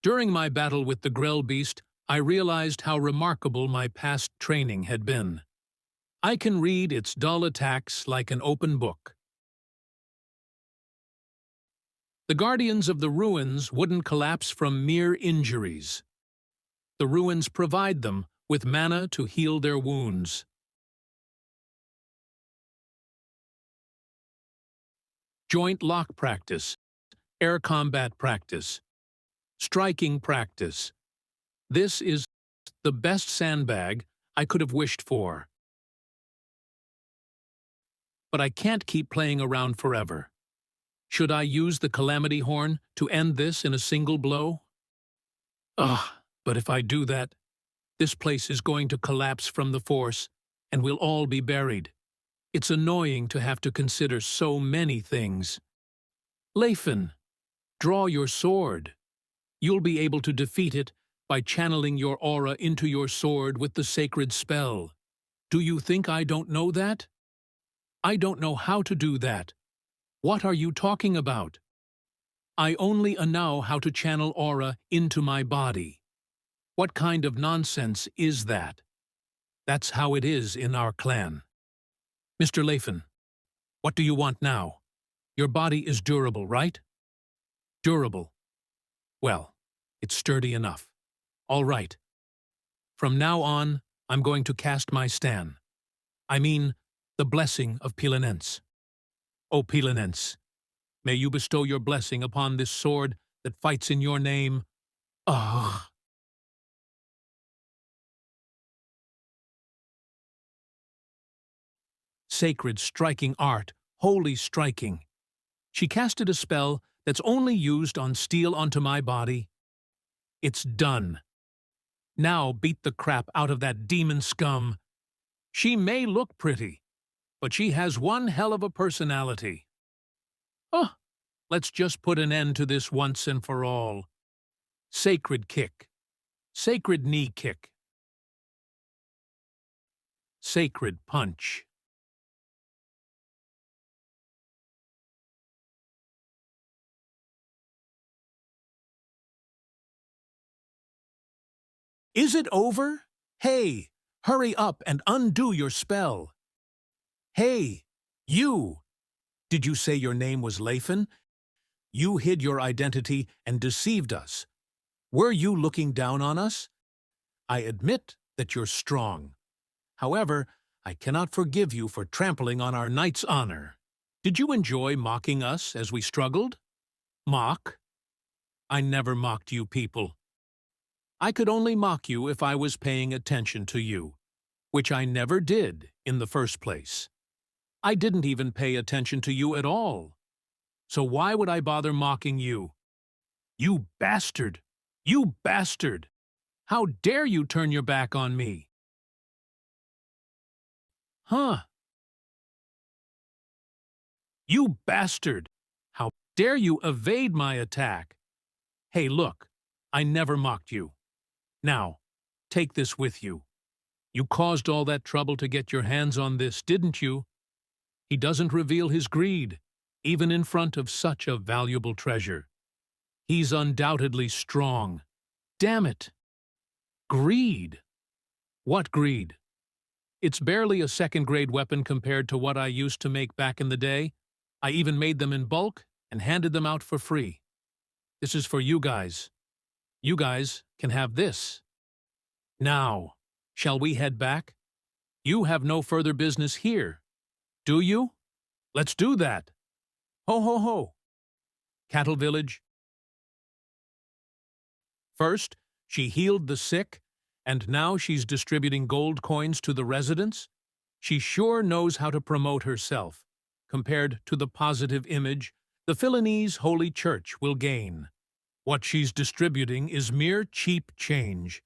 During my battle with the Grell Beast, I realized how remarkable my past training had been. I can read its dull attacks like an open book. The Guardians of the Ruins wouldn't collapse from mere injuries. The ruins provide them with mana to heal their wounds. Joint lock practice, air combat practice, striking practice. This is the best sandbag I could have wished for. But I can't keep playing around forever. Should I use the Calamity Horn to end this in a single blow? But if I do that, this place is going to collapse from the force, and we'll all be buried. It's annoying to have to consider so many things. Leifin, draw your sword. You'll be able to defeat it by channeling your aura into your sword with the sacred spell. Do you think I don't know that? I don't know how to do that. What are you talking about? I only know how to channel aura into my body. What kind of nonsense is that? That's how it is in our clan. Mr. Leifin, what do you want now? Your body is durable, right? Durable. Well, it's sturdy enough. All right. From now on, I'm going to cast my stan. I mean, the blessing of Pilanense. O Pilanense, may you bestow your blessing upon this sword that fights in your name. Ugh. Sacred striking art, holy striking. She casted a spell that's only used on steel onto my body. It's done. Now beat the crap out of that demon scum. She may look pretty, but she has one hell of a personality. Let's just put an end to this once and for all. Sacred kick. Sacred knee kick. Sacred punch. Is it over? Hey, hurry up and undo your spell. Hey, you! Did you say your name was Leifin? You hid your identity and deceived us. Were you looking down on us? I admit that you're strong. However, I cannot forgive you for trampling on our knight's honor. Did you enjoy mocking us as we struggled? Mock? I never mocked you people. I could only mock you if I was paying attention to you, which I never did in the first place. I didn't even pay attention to you at all. So why would I bother mocking you? You bastard! You bastard! How dare you turn your back on me? Huh? You bastard! How dare you evade my attack? Hey, look, I never mocked you. Now, take this with you. You caused all that trouble to get your hands on this, didn't you? He doesn't reveal his greed, even in front of such a valuable treasure. He's undoubtedly strong. Damn it! Greed? What greed? It's barely a second-grade weapon compared to what I used to make back in the day. I even made them in bulk and handed them out for free. This is for you guys. You guys can have this. Now, shall we head back? You have no further business here. Do you? Let's do that. Ho ho ho. Cattle Village. First, she healed the sick, and now she's distributing gold coins to the residents. She sure knows how to promote herself, compared to the positive image the Philanese Holy Church will gain. What she's distributing is mere cheap change.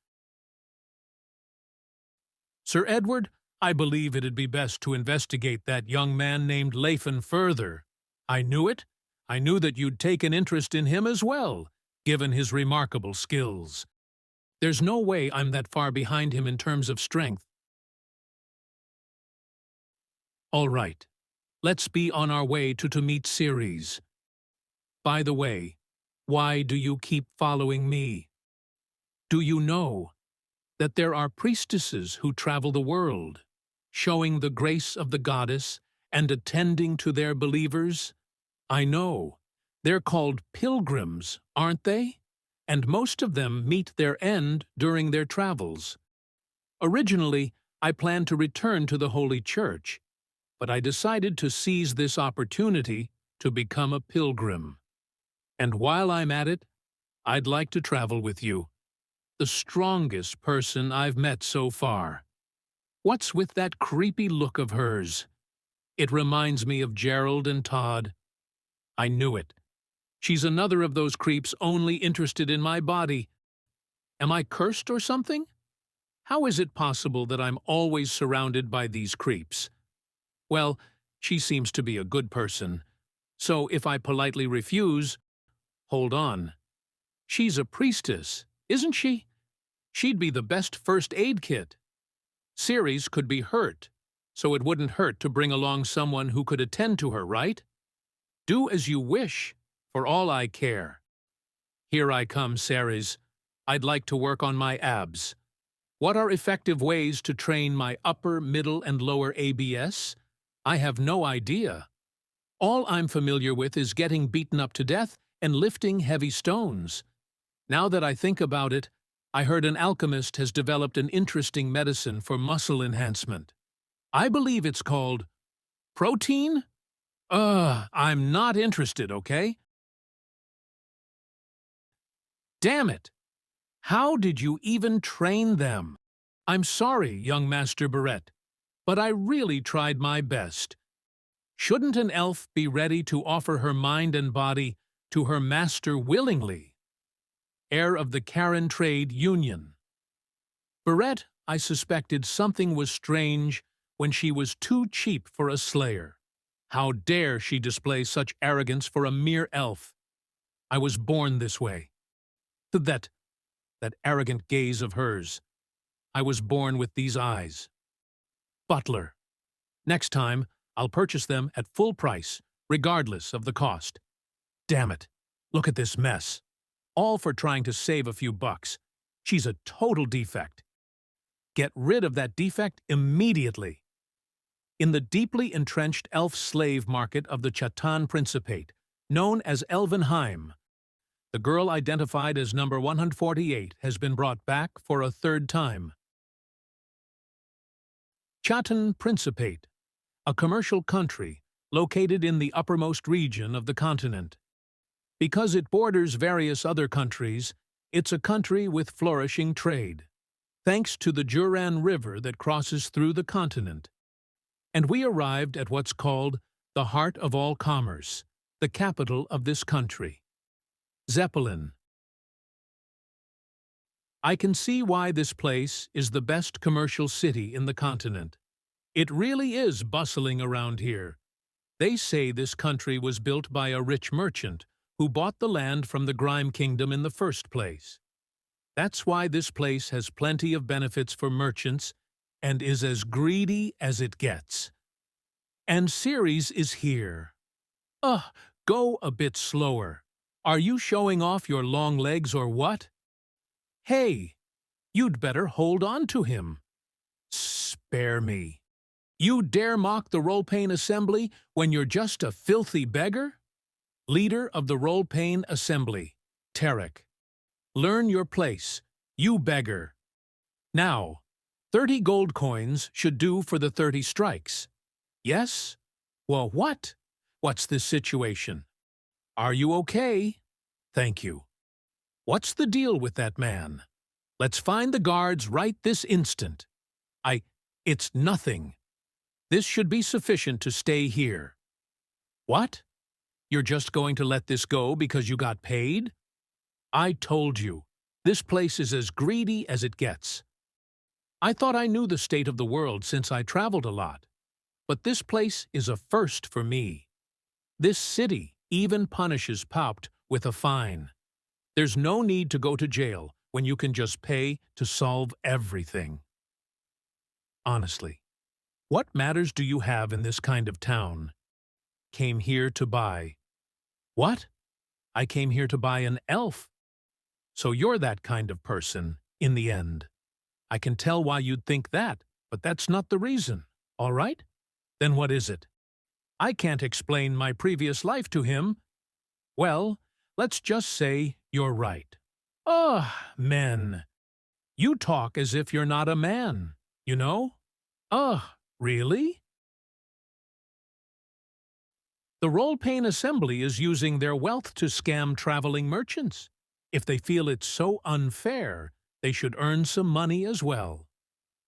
Sir Edward, I believe it'd be best to investigate that young man named Leifin further. I knew it. I knew that you'd take an interest in him as well, given his remarkable skills. There's no way I'm that far behind him in terms of strength. All right, let's be on our way to meet Ceres. By the way, Why do you keep following me? Do you know that there are priestesses who travel the world, showing the grace of the goddess and attending to their believers? I know. They're called pilgrims, aren't they? And most of them meet their end during their travels. Originally, I planned to return to the Holy Church, but I decided to seize this opportunity to become a pilgrim. And while I'm at it, I'd like to travel with you, the strongest person I've met so far. What's with that creepy look of hers? It reminds me of Gerald and Todd. I knew it. She's another of those creeps only interested in my body. Am I cursed or something? How is it possible that I'm always surrounded by these creeps? Well, she seems to be a good person. So if I politely refuse, hold on. She's a priestess, isn't she? She'd be the best first aid kit. Ceres could be hurt, so it wouldn't hurt to bring along someone who could attend to her, right? Do as you wish, for all I care. Here I come, Ceres. I'd like to work on my abs. What are effective ways to train my upper, middle, and lower ABS? I have no idea. All I'm familiar with is getting beaten up to death and lifting heavy stones. Now that I think about it, I heard an alchemist has developed an interesting medicine for muscle enhancement. I believe it's called protein? I'm not interested, okay? Damn it! How did you even train them? I'm sorry, young Master Barrett, but I really tried my best. Shouldn't an elf be ready to offer her mind and body to her master willingly? Heir of the Karen Trade Union. Barrett, I suspected something was strange when she was too cheap for a slayer. How dare she display such arrogance for a mere elf? I was born this way. That arrogant gaze of hers. I was born with these eyes. Butler. Next time, I'll purchase them at full price, regardless of the cost. Damn it. Look at this mess. All for trying to save a few bucks. She's a total defect. Get rid of that defect immediately. In the deeply entrenched elf-slave market of the Chatan Principate, known as Elvenheim, the girl identified as number 148 has been brought back for a third time. Chatan Principate, a commercial country located in the uppermost region of the continent. Because it borders various other countries, it's a country with flourishing trade, thanks to the Juran River that crosses through the continent. And we arrived at what's called the heart of all commerce, the capital of this country. Zeppelin. I can see why this place is the best commercial city in the continent. It really is bustling around here. They say this country was built by a rich merchant who bought the land from the Grime Kingdom in the first place. That's why this place has plenty of benefits for merchants and is as greedy as it gets. And Ceres is here. Go a bit slower. Are you showing off your long legs or what? Hey, you'd better hold on to him. Spare me. You dare mock the Rollpain Assembly when you're just a filthy beggar? Leader of the Rollpain Assembly, Tarek. Learn your place, you beggar. Now, 30 gold coins should do for the 30 strikes. Yes? Well, what? What's this situation? Are you okay? Thank you. What's the deal with that man? Let's find the guards right this instant. It's nothing. This should be sufficient to stay here. What? You're just going to let this go because you got paid? I told you, this place is as greedy as it gets. I thought I knew the state of the world since I traveled a lot. But this place is a first for me. This city even punishes Paupt with a fine. There's no need to go to jail when you can just pay to solve everything. Honestly, what matters do you have in this kind of town? Came here to buy. What? I came here to buy an elf. So you're that kind of person, in the end. I can tell why you'd think that, but that's not the reason, all right? Then what is it? I can't explain my previous life to him. Well, let's just say you're right. Ugh, men. You talk as if you're not a man, you know? Ugh, really? The Roll-Pain Assembly is using their wealth to scam traveling merchants. If they feel it's so unfair, they should earn some money as well.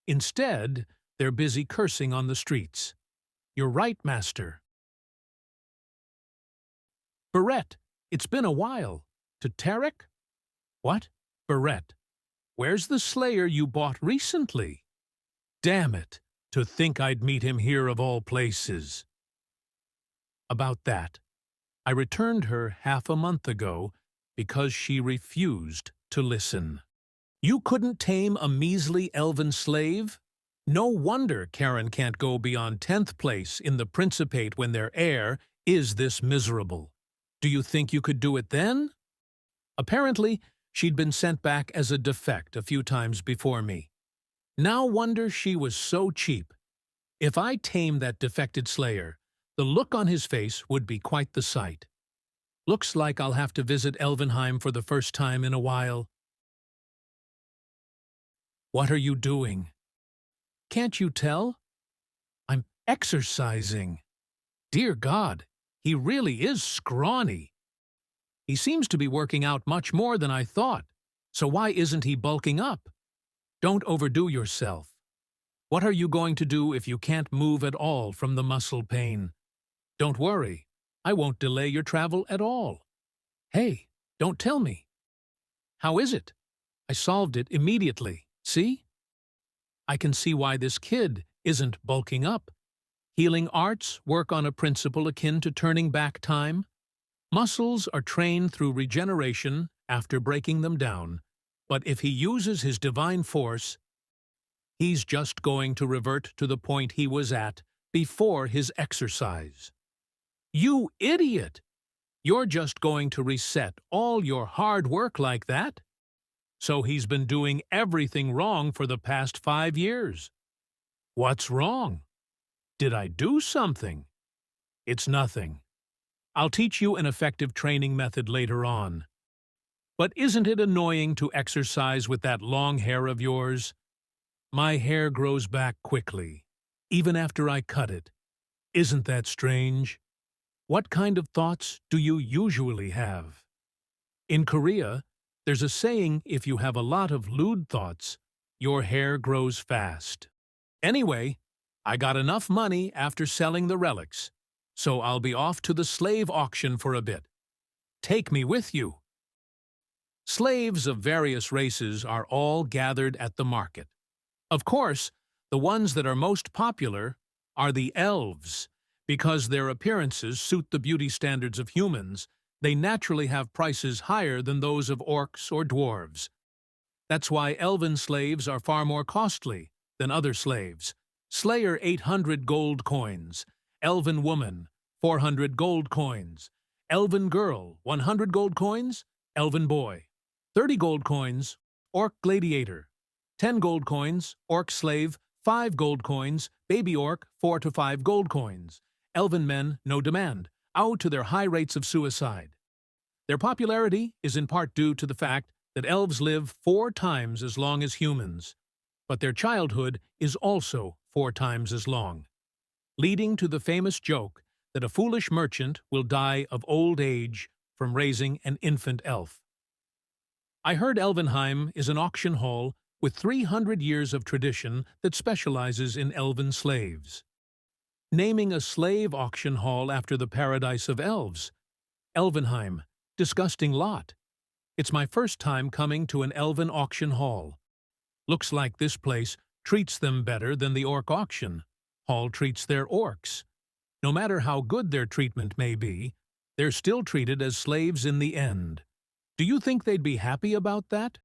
Instead, they're busy cursing on the streets. You're right, Master. Barrett, it's been a while. To Tarek? What? Barrett. Where's the Slayer you bought recently? Damn it, to think I'd meet him here of all places. About that, I returned her half a month ago because she refused to listen. You couldn't tame a measly elven slave? No wonder Karen can't go beyond 10th place in the Principate when their heir is this miserable. Do you think you could do it then? Apparently, she'd been sent back as a defect a few times before me. No wonder she was so cheap. If I tame that defected Slayer, the look on his face would be quite the sight. Looks like I'll have to visit Elvenheim for the first time in a while. What are you doing? Can't you tell? I'm exercising. Dear God, he really is scrawny. He seems to be working out much more than I thought, so why isn't he bulking up? Don't overdo yourself. What are you going to do if you can't move at all from the muscle pain? Don't worry, I won't delay your travel at all. Hey, don't tell me. How is it? I solved it immediately, see? I can see why this kid isn't bulking up. Healing arts work on a principle akin to turning back time. Muscles are trained through regeneration after breaking them down, but if he uses his divine force, he's just going to revert to the point he was at before his exercise. You idiot! You're just going to reset all your hard work like that? So he's been doing everything wrong for the past 5 years. What's wrong? Did I do something? It's nothing. I'll teach you an effective training method later on. But isn't it annoying to exercise with that long hair of yours? My hair grows back quickly, even after I cut it. Isn't that strange? What kind of thoughts do you usually have? In Korea, there's a saying, if you have a lot of lewd thoughts, your hair grows fast. Anyway, I got enough money after selling the relics, so I'll be off to the slave auction for a bit. Take me with you. Slaves of various races are all gathered at the market. Of course, the ones that are most popular are the elves. Because their appearances suit the beauty standards of humans, they naturally have prices higher than those of orcs or dwarves. That's why elven slaves are far more costly than other slaves. Slayer 800 gold coins, elven woman 400 gold coins, elven girl 100 gold coins, elven boy 30 gold coins, orc gladiator 10 gold coins, orc slave 5 gold coins, baby orc 4 to 5 gold coins. Elven men, no demand, owed to their high rates of suicide. Their popularity is in part due to the fact that elves live 4 times as long as humans, but their childhood is also 4 times as long, leading to the famous joke that a foolish merchant will die of old age from raising an infant elf. I heard Elvenheim is an auction hall with 300 years of tradition that specializes in elven slaves. Naming a slave auction hall after the paradise of elves. Elvenheim, disgusting lot. It's my first time coming to an elven auction hall. Looks like this place treats them better than the orc auction hall treats their orcs. No matter how good their treatment may be, they're still treated as slaves in the end. Do you think they'd be happy about that?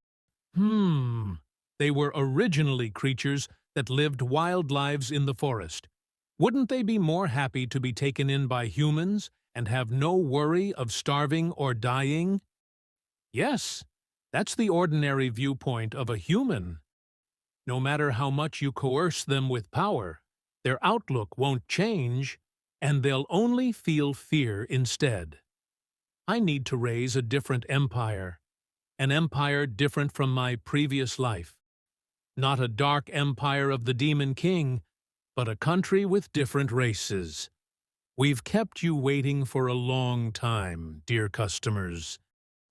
They were originally creatures that lived wild lives in the forest. Wouldn't they be more happy to be taken in by humans and have no worry of starving or dying? Yes, that's the ordinary viewpoint of a human. No matter how much you coerce them with power, their outlook won't change, and they'll only feel fear instead. I need to raise a different empire, an empire different from my previous life. Not a dark empire of the Demon King, but a country with different races. We've kept you waiting for a long time, dear customers.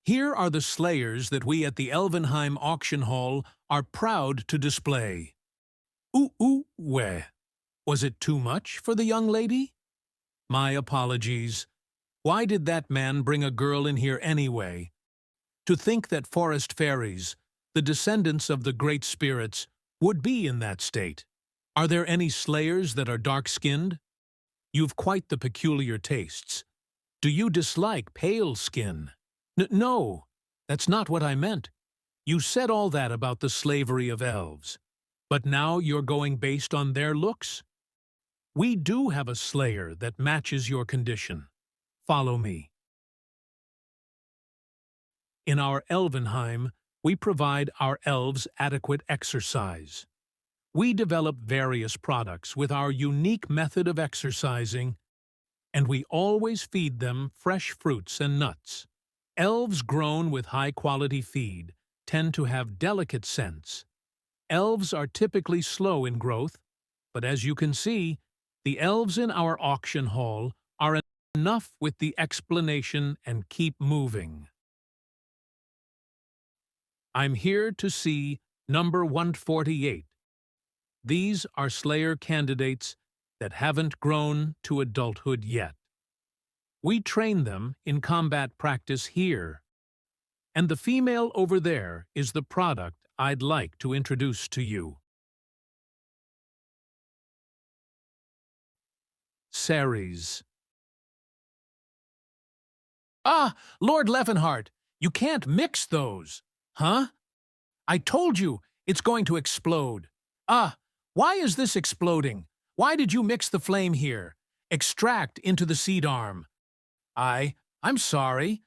Here are the slayers that we at the Elvenheim auction hall are proud to display. Weh. Was it too much for the young lady? My apologies. Why did that man bring a girl in here anyway? To think that forest fairies, the descendants of the great spirits, would be in that state. Are there any slayers that are dark-skinned? You've quite the peculiar tastes. Do you dislike pale skin? No, that's not what I meant. You said all that about the slavery of elves. But now you're going based on their looks? We do have a slayer that matches your condition. Follow me. In our Elvenheim, we provide our elves adequate exercise. We develop various products with our unique method of exercising, and we always feed them fresh fruits and nuts. Elves grown with high-quality feed tend to have delicate scents. Elves are typically slow in growth, but as you can see, the elves in our auction hall are enough with the explanation and keep moving. I'm here to see number 148. These are Slayer candidates that haven't grown to adulthood yet. We train them in combat practice here. And the female over there is the product I'd like to introduce to you. Ceres. Ah, Lord Levenhart, you can't mix those. Huh? I told you it's going to explode. Ah, why is this exploding? Why did you mix the flame here? Extract into the seed arm. I'm sorry.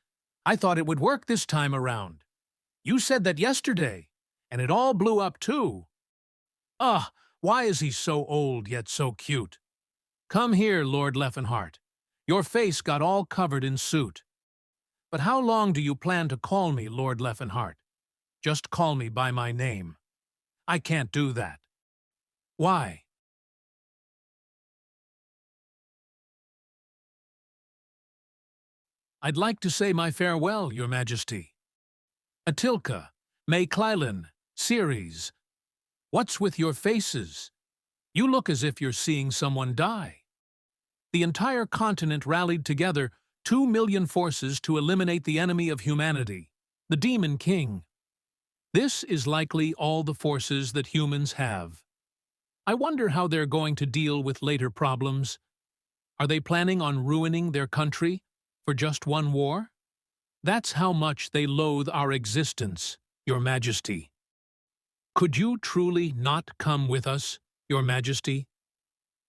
I thought it would work this time around. You said that yesterday, and it all blew up too. Ah, why is he so old yet so cute? Come here, Lord Levenhart. Your face got all covered in soot. But how long do you plan to call me Lord Levenhart? Just call me by my name. I can't do that. Why? I'd like to say my farewell, Your Majesty. Atilka, May Clylin, Ceres. What's with your faces? You look as if you're seeing someone die. The entire continent rallied together 2 million forces to eliminate the enemy of humanity, the Demon King. This is likely all the forces that humans have. I wonder how they're going to deal with later problems. Are they planning on ruining their country for just one war? That's how much they loathe our existence, Your Majesty. Could you truly not come with us, Your Majesty?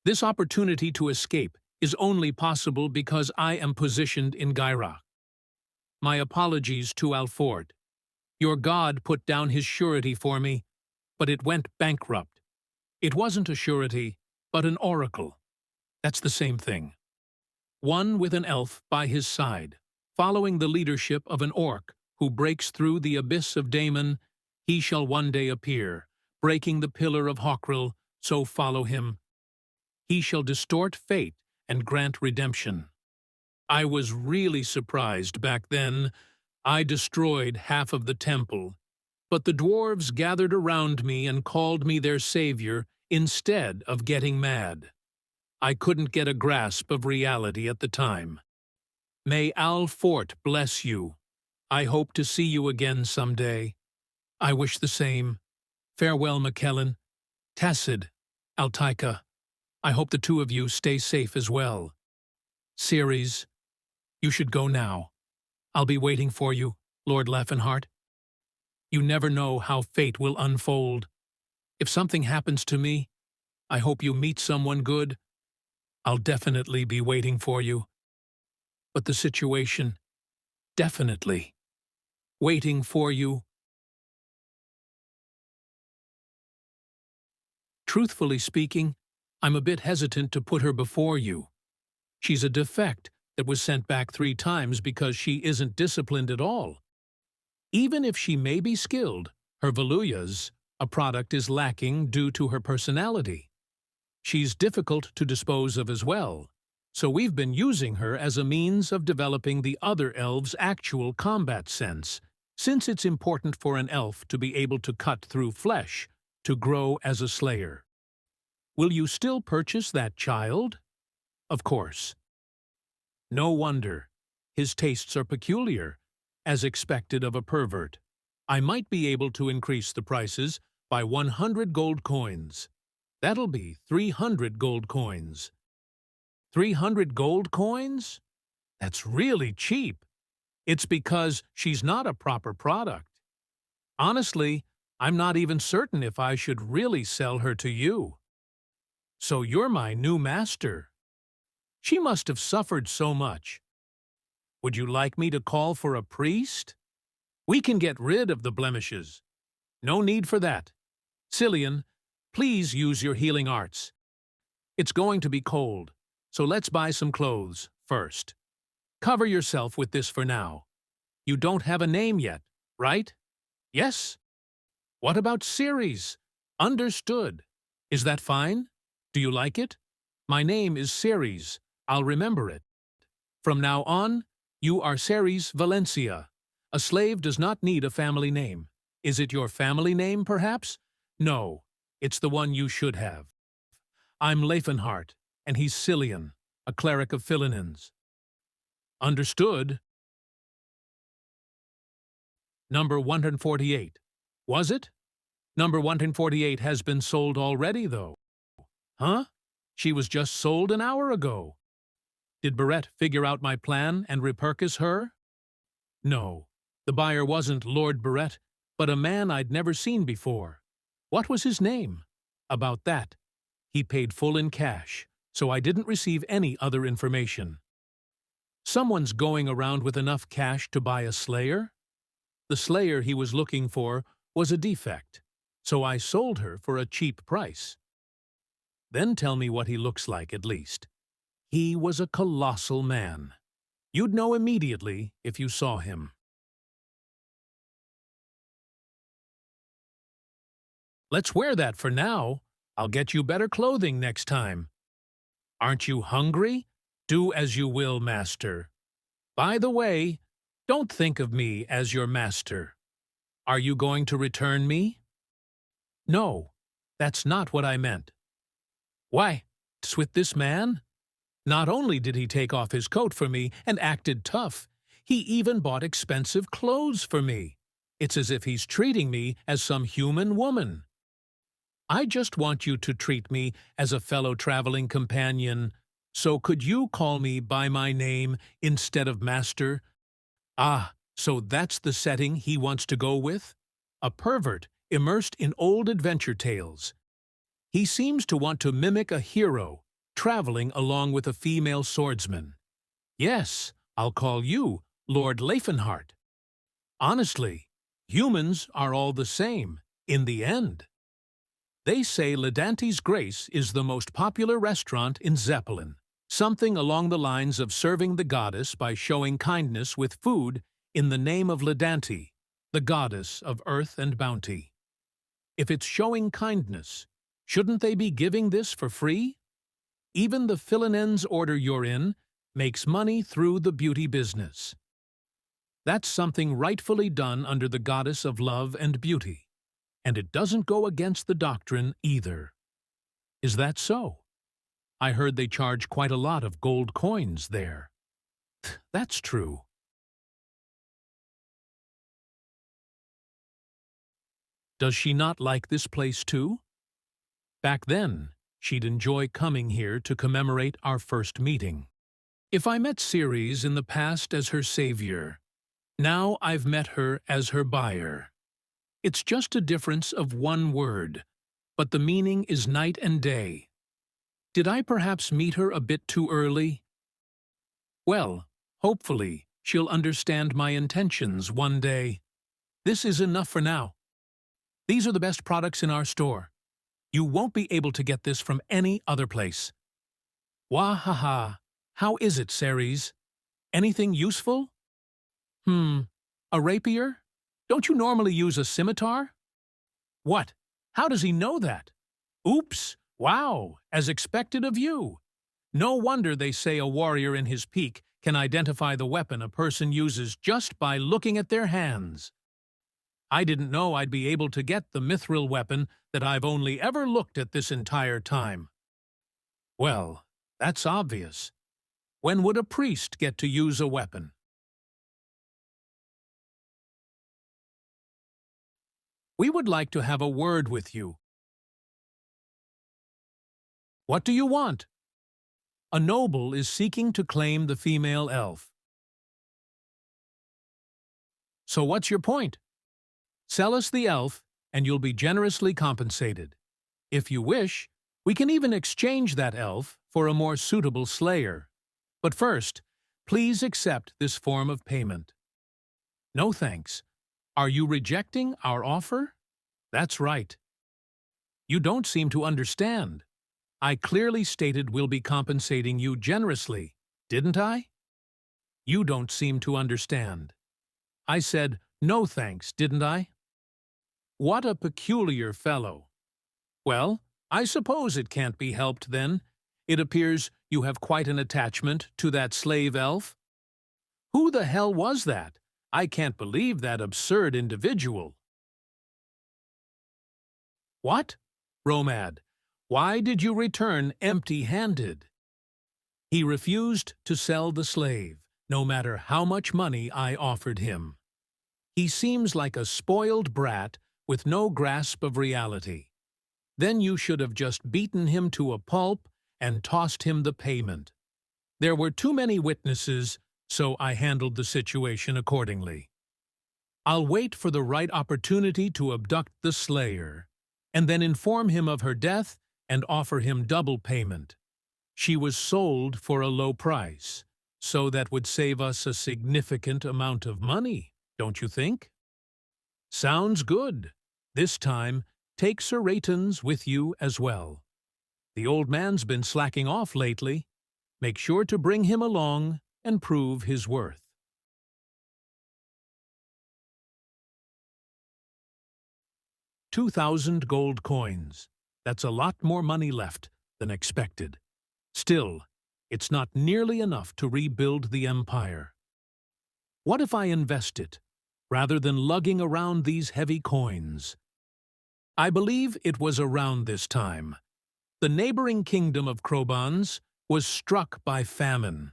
This opportunity to escape is only possible because I am positioned in Gyra. My apologies to Alford. Your god put down his surety for me, but it went bankrupt. It wasn't a surety, but an oracle. That's the same thing. One with an elf by his side, following the leadership of an orc who breaks through the abyss of Daemon, he shall one day appear, breaking the pillar of Hawkril, so follow him. He shall distort fate and grant redemption. I was really surprised back then. I destroyed half of the temple, but the dwarves gathered around me and called me their savior instead of getting mad. I couldn't get a grasp of reality at the time. May Alfort bless you. I hope to see you again someday. I wish the same. Farewell, McKellen. Tacid, Altaika. I hope the two of you stay safe as well. Ceres, you should go now. I'll be waiting for you, Lord Levenhart. You never know how fate will unfold. If something happens to me, I hope you meet someone good. I'll definitely be waiting for you. but the situation, definitely. Waiting for you. Truthfully speaking, I'm a bit hesitant to put her before you. She's a defect that was sent back 3 times because she isn't disciplined at all. Even if she may be skilled, her Valuyas, a product is lacking due to her personality. She's difficult to dispose of as well, so we've been using her as a means of developing the other elves' actual combat sense, since it's important for an elf to be able to cut through flesh, to grow as a slayer. Will you still purchase that child? Of course. No wonder. His tastes are peculiar, as expected of a pervert. I might be able to increase the prices by 100 gold coins. That'll be 300 gold coins. 300 gold coins? That's really cheap. It's because she's not a proper product. Honestly, I'm not even certain if I should really sell her to you. So you're my new master. She must have suffered so much. Would you like me to call for a priest? We can get rid of the blemishes. No need for that. Cillian, please use your healing arts. It's going to be cold, so let's buy some clothes first. Cover yourself with this for now. You don't have a name yet, right? Yes? What about Ceres? Understood. Is that fine? Do you like it? My name is Ceres. I'll remember it. From now on, you are Ceres Valencia. A slave does not need a family name. Is it your family name, perhaps? No, it's the one you should have. I'm Leifenhart, and he's Cillian, a cleric of Philinins. Understood. Number 148. Was it? Number 148 has been sold already, though. Huh? She was just sold an hour ago. Did Barrett figure out my plan and repurchase her? No, the buyer wasn't Lord Barrett, but a man I'd never seen before. What was his name? About that. He paid full in cash, so I didn't receive any other information. Someone's going around with enough cash to buy a slayer? The slayer he was looking for was a defect, so I sold her for a cheap price. Then tell me what he looks like, at least. He was a colossal man. You'd know immediately if you saw him. Let's wear that for now. I'll get you better clothing next time. Aren't you hungry? Do as you will, master. By the way, don't think of me as your master. Are you going to return me? No, that's not what I meant. Why, it's with this man? Not only did he take off his coat for me and acted tough, he even bought expensive clothes for me. It's as if he's treating me as some human woman. I just want you to treat me as a fellow traveling companion, so could you call me by my name instead of master? Ah, so that's the setting he wants to go with? A pervert immersed in old adventure tales. He seems to want to mimic a hero, traveling along with a female swordsman. Yes, I'll call you Lord Leifenhart. Honestly, humans are all the same, in the end. They say Ledante's Grace is the most popular restaurant in Zeppelin, something along the lines of serving the goddess by showing kindness with food in the name of Ledante, the goddess of earth and bounty. If it's showing kindness, shouldn't they be giving this for free? Even the Philinins order you're in makes money through the beauty business. That's something rightfully done under the goddess of love and beauty. And it doesn't go against the doctrine either. Is that so? I heard they charge quite a lot of gold coins there. That's true. Does she not like this place too? Back then, she'd enjoy coming here to commemorate our first meeting. If I met Ceres in the past as her savior, now I've met her as her buyer. It's just a difference of one word, but the meaning is night and day. Did I perhaps meet her a bit too early? Well, Hopefully, she'll understand my intentions one day. This is enough for now. These are the best products in our store. You won't be able to get this from any other place. Wahaha. How is it, Ceres? Anything useful? A rapier? Don't you normally use a scimitar? What? How does he know that? Oops! Wow! As expected of you. No wonder they say a warrior in his peak can identify the weapon a person uses just by looking at their hands. I didn't know I'd be able to get the mithril weapon that I've only ever looked at this entire time. Well, that's obvious. When would a priest get to use a weapon? We would like to have a word with you. What do you want? A noble is seeking to claim the female elf. So what's your point? Sell us the elf, and you'll be generously compensated. If you wish, we can even exchange that elf for a more suitable slayer. But first, please accept this form of payment. No thanks. Are you rejecting our offer? That's right. You don't seem to understand. I clearly stated we'll be compensating you generously, didn't I? You don't seem to understand. I said, no thanks, didn't I? What a peculiar fellow. Well, I suppose it can't be helped then. It appears you have quite an attachment to that slave elf. Who the hell was that? I can't believe that absurd individual. What? Romad, why did you return empty-handed? He refused to sell the slave, no matter how much money I offered him. He seems like a spoiled brat with no grasp of reality. Then you should have just beaten him to a pulp and tossed him the payment. There were too many witnesses, so I handled the situation accordingly. I'll wait for the right opportunity to abduct the slayer, and then inform him of her death and offer him double payment. She was sold for a low price, so that would save us a significant amount of money, don't you think? Sounds good. This time, take Sir Raytons with you as well. The old man's been slacking off lately. Make sure to bring him along and prove his worth. 2,000 gold coins. That's a lot more money left than expected. Still, it's not nearly enough to rebuild the empire. What if I invest it, rather than lugging around these heavy coins? I believe it was around this time. The neighboring kingdom of Krobans was struck by famine.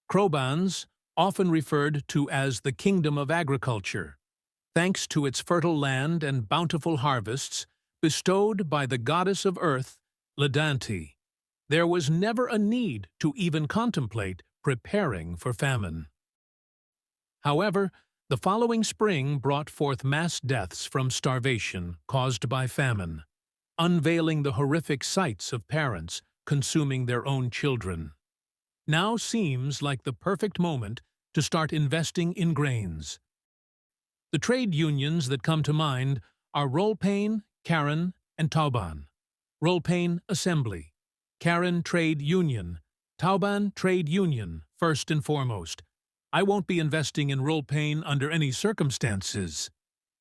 Krobans, often referred to as the Kingdom of Agriculture, thanks to its fertile land and bountiful harvests bestowed by the goddess of earth, Ledante, there was never a need to even contemplate preparing for famine. However, the following spring brought forth mass deaths from starvation caused by famine, unveiling the horrific sights of parents consuming their own children. Now seems like the perfect moment to start investing in grains. The trade unions that come to mind are Rolpain, Karen, and Tauban. Rolpain Assembly, Karen Trade Union, Tauban Trade Union, first and foremost. I won't be investing in Rolpain under any circumstances.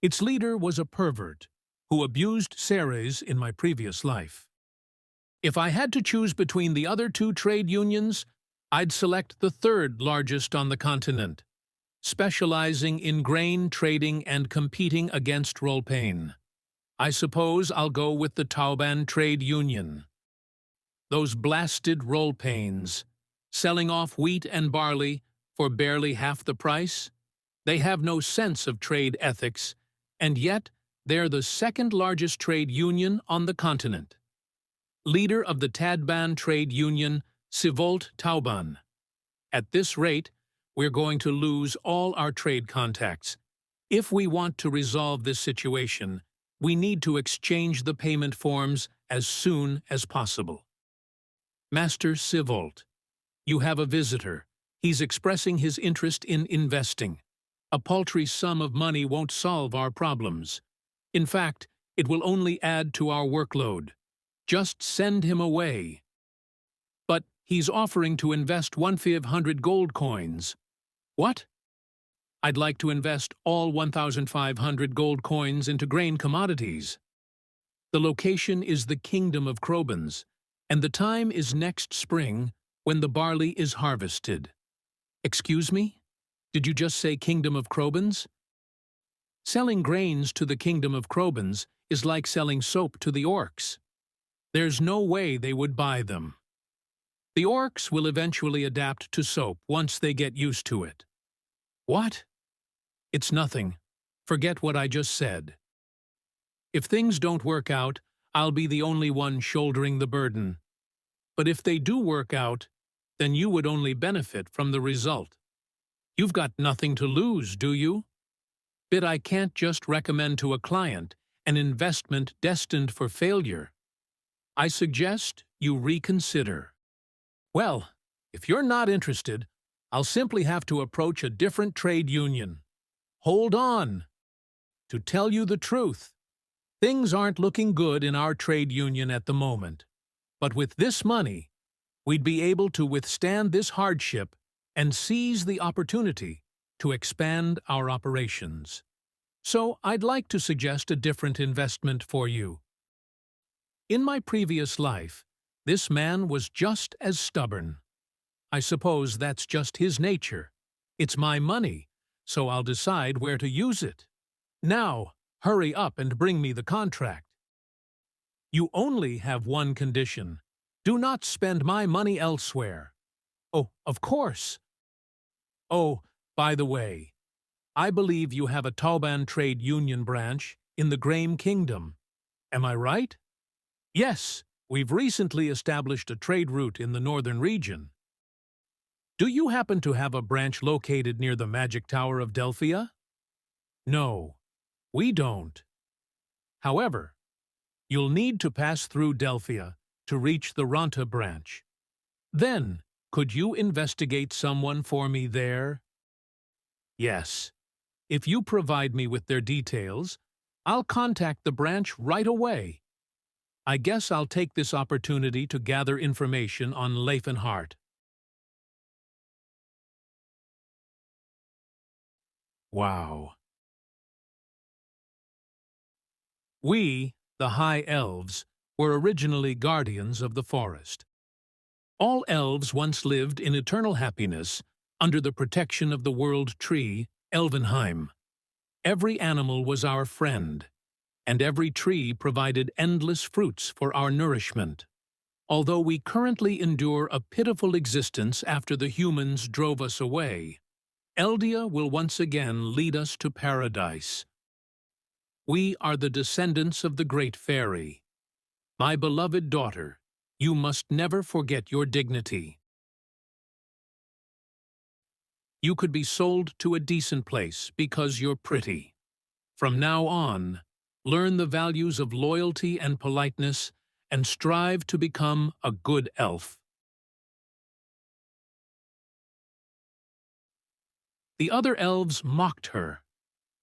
Its leader was a pervert who abused Ceres in my previous life. If I had to choose between the other two trade unions, I'd select the third largest on the continent, specializing in grain trading and competing against Rolpain. I suppose I'll go with the Tauban Trade Union. Those blasted Rolpains, selling off wheat and barley for barely half the price? They have no sense of trade ethics, and yet they're the second largest trade union on the continent. Leader of the Tadban Trade Union, Sivolt Tauban. At this rate, we're going to lose all our trade contacts. If we want to resolve this situation, we need to exchange the payment forms as soon as possible. Master Sivolt, you have a visitor. He's expressing his interest in investing. A paltry sum of money won't solve our problems. In fact, it will only add to our workload. Just send him away. But he's offering to invest 1,500 gold coins. What? I'd like to invest all 1,500 gold coins into grain commodities. The location is the Kingdom of Krobans, and the time is next spring when the barley is harvested. Excuse me? Did you just say Kingdom of Krobans? Selling grains to the Kingdom of Krobans is like selling soap to the orcs. There's no way they would buy them. The orcs will eventually adapt to soap once they get used to it. What? It's nothing. Forget what I just said. If things don't work out, I'll be the only one shouldering the burden. But if they do work out, then you would only benefit from the result. You've got nothing to lose, do you? But I can't just recommend to a client an investment destined for failure. I suggest you reconsider. Well, if you're not interested, I'll simply have to approach a different trade union. Hold on. To tell you the truth, things aren't looking good in our trade union at the moment. But with this money, we'd be able to withstand this hardship and seize the opportunity to expand our operations. So I'd like to suggest a different investment for you. In my previous life, this man was just as stubborn. I suppose that's just his nature. It's my money, so I'll decide where to use it. Now, hurry up and bring me the contract. You only have one condition. Do not spend my money elsewhere. Oh, of course. Oh, by the way, I believe you have a Tauban trade union branch in the Grain Kingdom. Am I right? Yes, we've recently established a trade route in the northern region. Do you happen to have a branch located near the Magic Tower of Delphia? No, we don't. However, you'll need to pass through Delphia to reach the Ranta branch. Then, could you investigate someone for me there? Yes. If you provide me with their details, I'll contact the branch right away. I guess I'll take this opportunity to gather information on Leifenhart. Wow. We, the High Elves, were originally guardians of the forest. All elves once lived in eternal happiness under the protection of the world tree, Elvenheim. Every animal was our friend, and every tree provided endless fruits for our nourishment. Although we currently endure a pitiful existence after the humans drove us away, Eldia will once again lead us to paradise. We are the descendants of the great fairy. My beloved daughter, you must never forget your dignity. You could be sold to a decent place because you're pretty. From now on, learn the values of loyalty and politeness and strive to become a good elf. The other elves mocked her.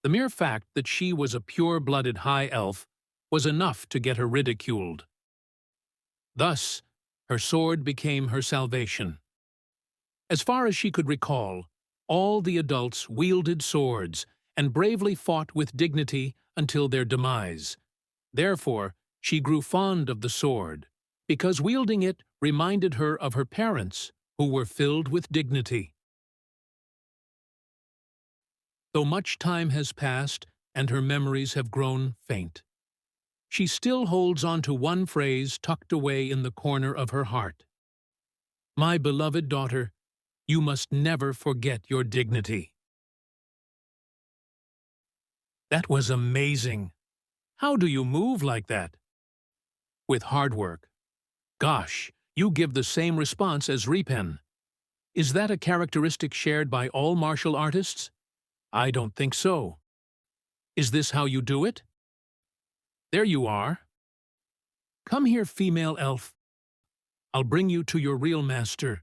The mere fact that she was a pure-blooded high elf was enough to get her ridiculed. Thus, her sword became her salvation. As far as she could recall, all the adults wielded swords and bravely fought with dignity until their demise. Therefore, she grew fond of the sword, because wielding it reminded her of her parents, who were filled with dignity. Though much time has passed and her memories have grown faint, she still holds on to one phrase tucked away in the corner of her heart. My beloved daughter, you must never forget your dignity. That was amazing. How do you move like that? With hard work. Gosh, you give the same response as Reup. Is that a characteristic shared by all martial artists? I don't think so. Is this how you do it? There you are. Come here, female elf. I'll bring you to your real master.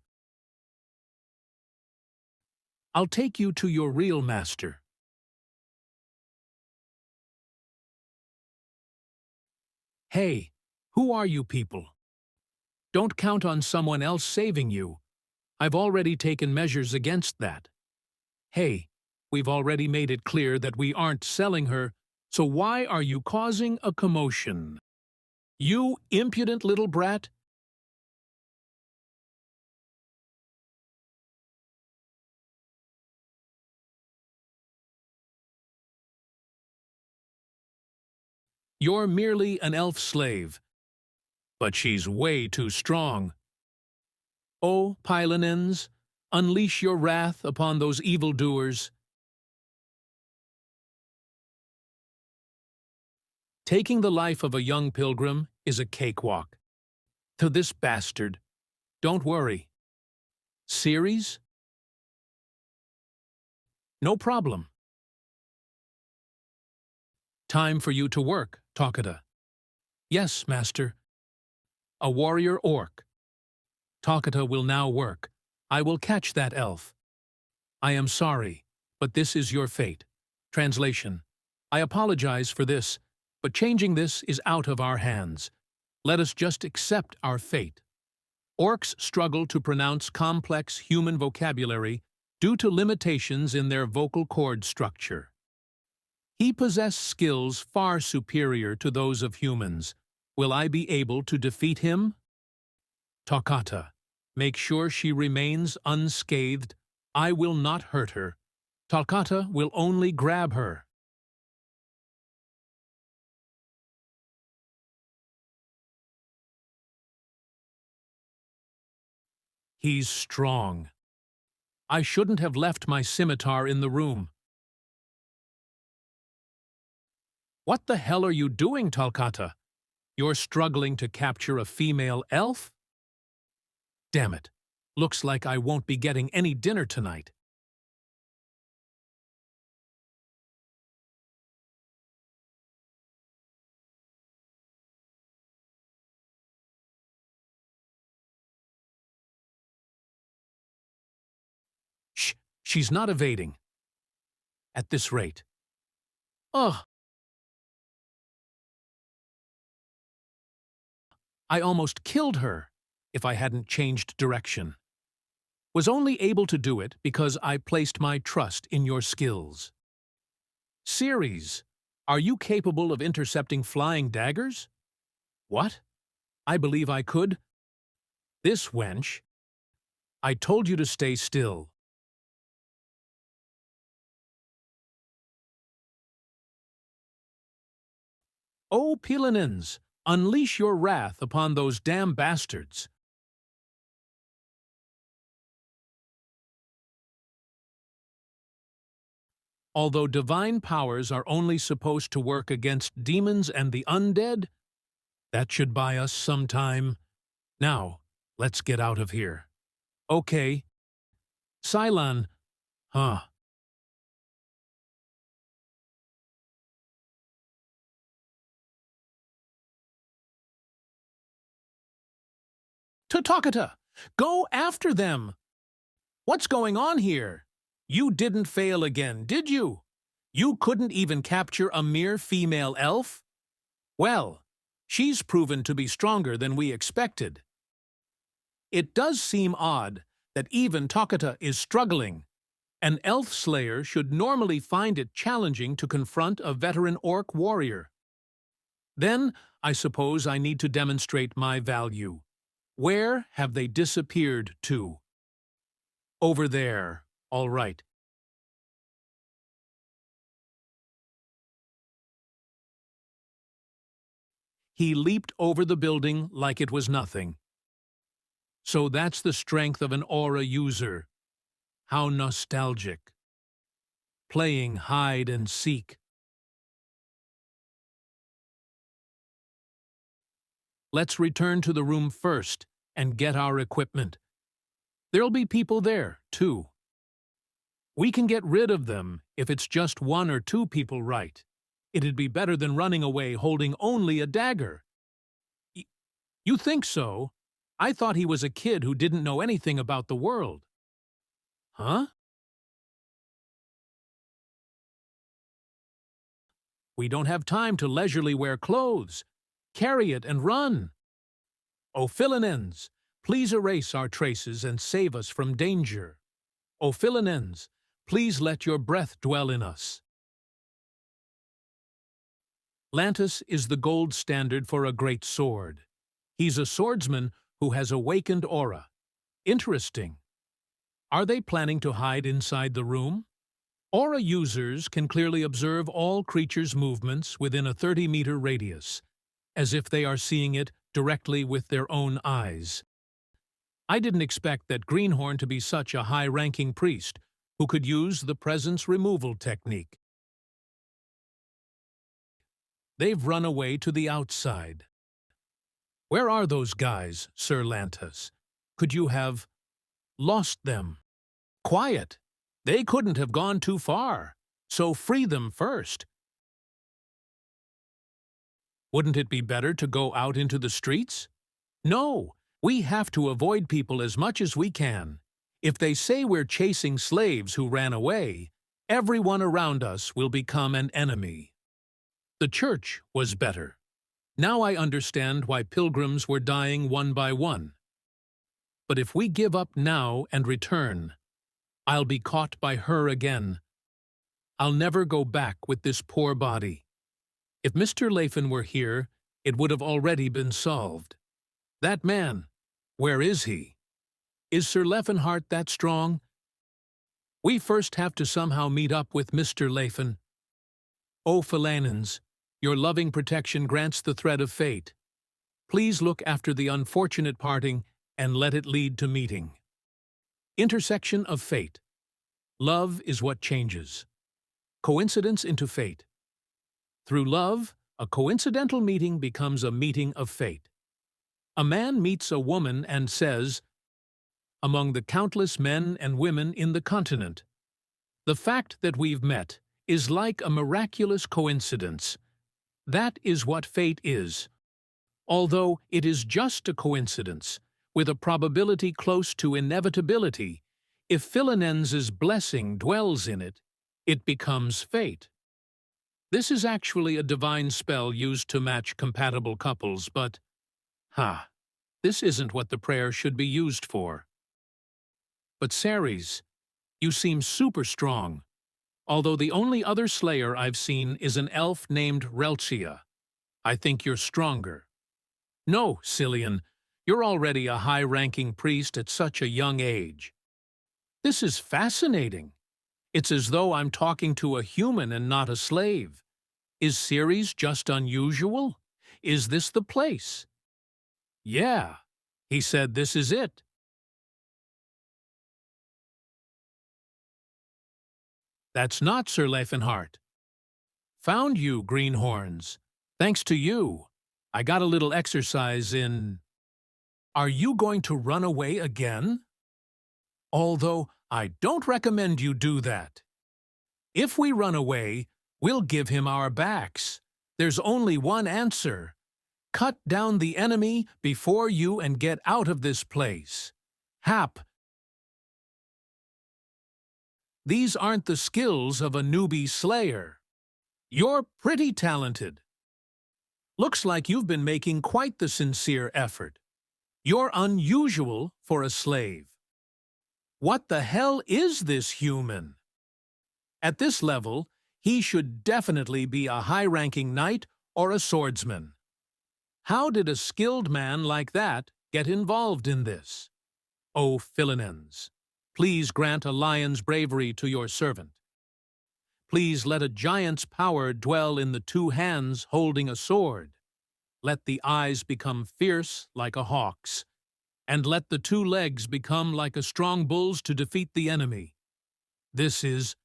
I'll take you to your real master. Hey, who are you people? Don't count on someone else saving you. I've already taken measures against that. Hey, we've already made it clear that we aren't selling her, so why are you causing a commotion? You impudent little brat! You're merely an elf slave. But she's way too strong. O Pylonins, unleash your wrath upon those evildoers. Taking the life of a young pilgrim is a cakewalk. To this bastard, don't worry. Series? No problem. Time for you to work, Takata. Yes, master. A warrior orc. Takata will now work. I will catch that elf. I am sorry, but this is your fate. Translation. I apologize for this, but changing this is out of our hands. Let us just accept our fate. Orcs struggle to pronounce complex human vocabulary due to limitations in their vocal cord structure. He possessed skills far superior to those of humans. Will I be able to defeat him? Takata, make sure she remains unscathed. I will not hurt her. Takata will only grab her. He's strong. I shouldn't have left my scimitar in the room. What the hell are you doing, Takata? You're struggling to capture a female elf? Damn it. Looks like I won't be getting any dinner tonight. Shh, she's not evading. At this rate. Ugh. I almost killed her if I hadn't changed direction. Was only able to do it because I placed my trust in your skills. Ceres, are you capable of intercepting flying daggers? What? I believe I could. This wench. I told you to stay still. O Pylonins, unleash your wrath upon those damn bastards. Although divine powers are only supposed to work against demons and the undead, that should buy us some time. Now, let's get out of here. Okay. Cylon, huh? Takata, go after them! What's going on here? You didn't fail again, did you? You couldn't even capture a mere female elf? Well, she's proven to be stronger than we expected. It does seem odd that even Takata is struggling. An elf slayer should normally find it challenging to confront a veteran orc warrior. Then, I suppose I need to demonstrate my value. Where have they disappeared to? Over there. All right. He leaped over the building like it was nothing. So that's the strength of an aura user. How nostalgic. Playing hide and seek. Let's return to the room first and get our equipment. There'll be people there, too. We can get rid of them if it's just one or two people, right? It'd be better than running away holding only a dagger. You think so? I thought he was a kid who didn't know anything about the world. Huh? We don't have time to leisurely wear clothes. Carry it and run. O Philinens, please erase our traces and save us from danger. O Philinens, please let your breath dwell in us. Lantus is the gold standard for a great sword. He's a swordsman who has awakened aura. Interesting. Are they planning to hide inside the room? Aura users can clearly observe all creatures' movements within a 30-meter radius, as if they are seeing it directly with their own eyes. I didn't expect that Greenhorn to be such a high-ranking priest who could use the presence removal technique. They've run away to the outside. Where are those guys, Sir Lantus? Could you have lost them? Quiet! They couldn't have gone too far, so free them first. Wouldn't it be better to go out into the streets? No, we have to avoid people as much as we can. If they say we're chasing slaves who ran away, everyone around us will become an enemy. The church was better. Now I understand why pilgrims were dying one by one. But if we give up now and return, I'll be caught by her again. I'll never go back with this poor body. If Mr. Lafen were here, it would have already been solved. That man, where is he? Is Sir Leifenhart that strong? We first have to somehow meet up with Mr. Lafen. O Philanens, your loving protection grants the thread of fate. Please look after the unfortunate parting and let it lead to meeting. Intersection of fate. Love is what changes. Coincidence into fate. Through love, a coincidental meeting becomes a meeting of fate. A man meets a woman and says, among the countless men and women in the continent, the fact that we've met is like a miraculous coincidence. That is what fate is. Although it is just a coincidence, with a probability close to inevitability, if Philinens's blessing dwells in it, it becomes fate. This is actually a divine spell used to match compatible couples, but, this isn't what the prayer should be used for. But Ceres, you seem super strong, although the only other slayer I've seen is an elf named Relchia. I think you're stronger. No, Cillian, you're already a high-ranking priest at such a young age. This is fascinating. It's as though I'm talking to a human and not a slave. Is Ceres just unusual? Is this the place? Yeah, he said this is it. That's not Sir Leifenhart. Found you, greenhorns. Thanks to you, I got a little exercise in... Are you going to run away again? Although I don't recommend you do that. If we run away, we'll give him our backs. There's only one answer. Cut down the enemy before you and get out of this place. Hap. These aren't the skills of a newbie slayer. You're pretty talented. Looks like you've been making quite the sincere effort. You're unusual for a slave. What the hell is this human? At this level, he should definitely be a high-ranking knight or a swordsman. How did a skilled man like that get involved in this? O Philinens, please grant a lion's bravery to your servant. Please let a giant's power dwell in the two hands holding a sword. Let the eyes become fierce like a hawk's, and let the two legs become like a strong bull's to defeat the enemy. This is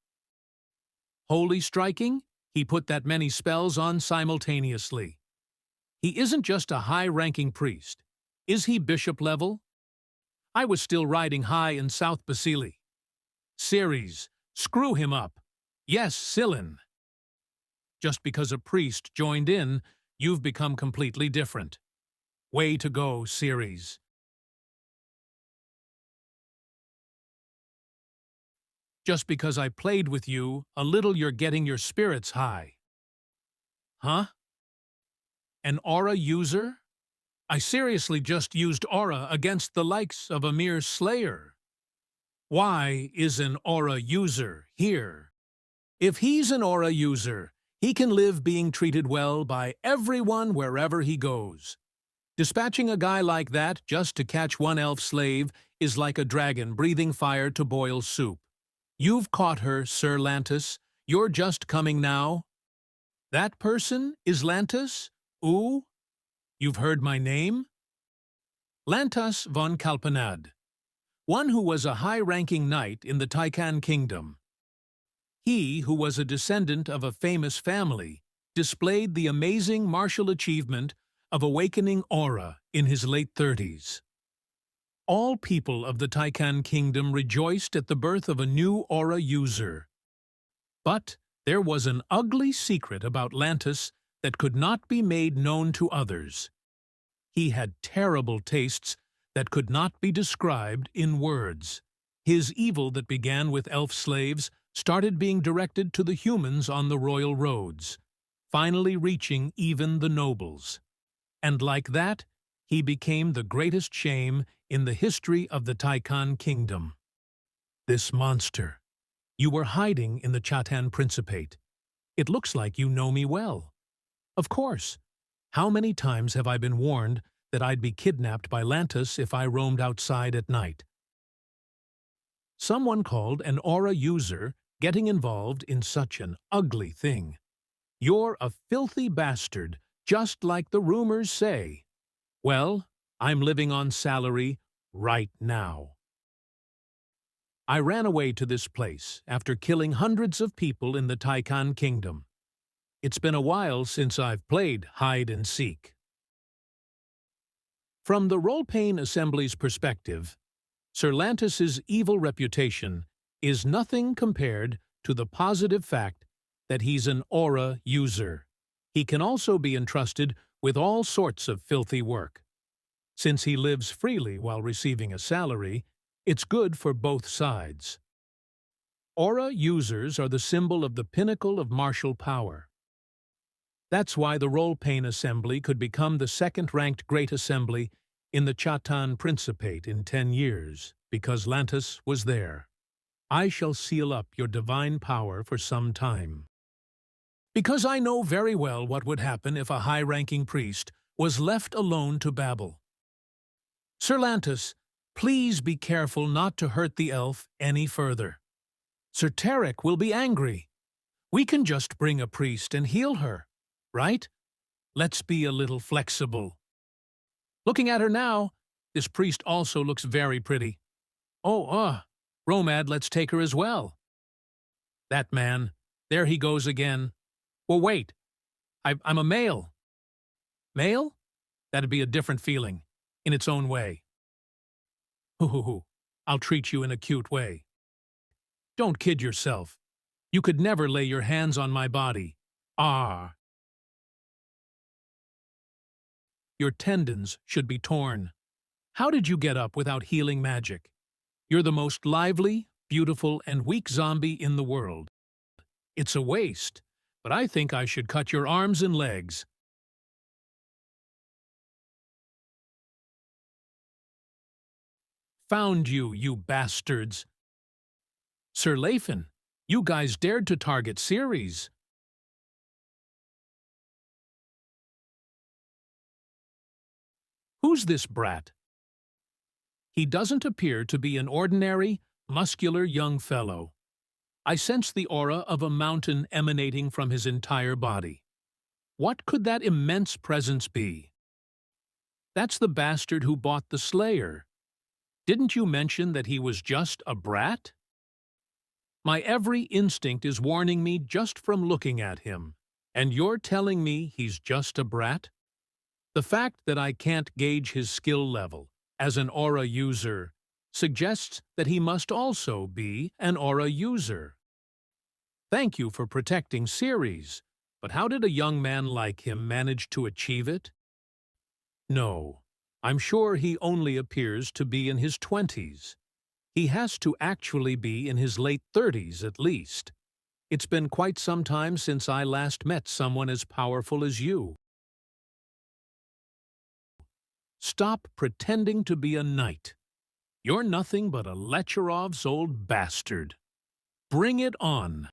holy striking. He put that many spells on simultaneously. He isn't just a high-ranking priest. Is he bishop level? I was still riding high in South Basili. Ceres, screw him up. Yes, Cillian. Just because a priest joined in, you've become completely different. Way to go, Ceres. Just because I played with you, a little you're getting your spirits high. Huh? An aura user? I seriously just used aura against the likes of a mere slayer. Why is an aura user here? If he's an aura user, he can live being treated well by everyone wherever he goes. Dispatching a guy like that just to catch one elf slave is like a dragon breathing fire to boil soup. You've caught her, Sir Lantis. You're just coming now. That person is Lantis? Ooh? You've heard my name? Lantas von Kalpanad, one who was a high-ranking knight in the Taikan Kingdom. He, who was a descendant of a famous family, displayed the amazing martial achievement of awakening aura in his late 30s. All people of the Taikan Kingdom rejoiced at the birth of a new aura user. But there was an ugly secret about Lantis that could not be made known to others. He had terrible tastes that could not be described in words. His evil that began with elf slaves started being directed to the humans on the royal roads, finally reaching even the nobles. And like that, he became the greatest shame in the history of the Taikan Kingdom. This monster. You were hiding in the Chatan Principate. It looks like you know me well. Of course. How many times have I been warned that I'd be kidnapped by Lantis if I roamed outside at night? Someone called an aura user getting involved in such an ugly thing. You're a filthy bastard, just like the rumors say. Well, I'm living on salary right now. I ran away to this place after killing hundreds of people in the Taikan Kingdom. It's been a while since I've played hide-and-seek. From the Role-Playing Assembly's perspective, Sir Lantis's evil reputation is nothing compared to the positive fact that he's an aura user. He can also be entrusted with all sorts of filthy work. Since he lives freely while receiving a salary, it's good for both sides. Aura users are the symbol of the pinnacle of martial power. That's why the Role-Playing Assembly could become the second-ranked Great Assembly in the Chatan Principate in 10 years, because Lantis was there. I shall seal up your divine power for some time. Because I know very well what would happen if a high-ranking priest was left alone to babble. Sir Lantis, please be careful not to hurt the elf any further. Sir Tarek will be angry. We can just bring a priest and heal her, right? Let's be a little flexible. Looking at her now, this priest also looks very pretty. Oh, Romad, let's take her as well. That man, there he goes again. Well, wait, I'm a male. Male? That'd be a different feeling, in its own way. I'll treat you in a cute way. Don't kid yourself. You could never lay your hands on my body. Your tendons should be torn. How did you get up without healing magic? You're the most lively, beautiful, and weak zombie in the world. It's a waste, but I think I should cut your arms and legs. Found you, you bastards. Sir Lathan, you guys dared to target Ceres. Who's this brat? He doesn't appear to be an ordinary, muscular young fellow. I sense the aura of a mountain emanating from his entire body. What could that immense presence be? That's the bastard who bought the Slayer. Didn't you mention that he was just a brat? My every instinct is warning me just from looking at him, and you're telling me he's just a brat? The fact that I can't gauge his skill level as an aura user suggests that he must also be an aura user. Thank you for protecting Ceres, but how did a young man like him manage to achieve it? No, I'm sure he only appears to be in his 20s. He has to actually be in his late 30s at least. It's been quite some time since I last met someone as powerful as you. Stop pretending to be a knight. You're nothing but a Lecherov's old bastard. Bring it on.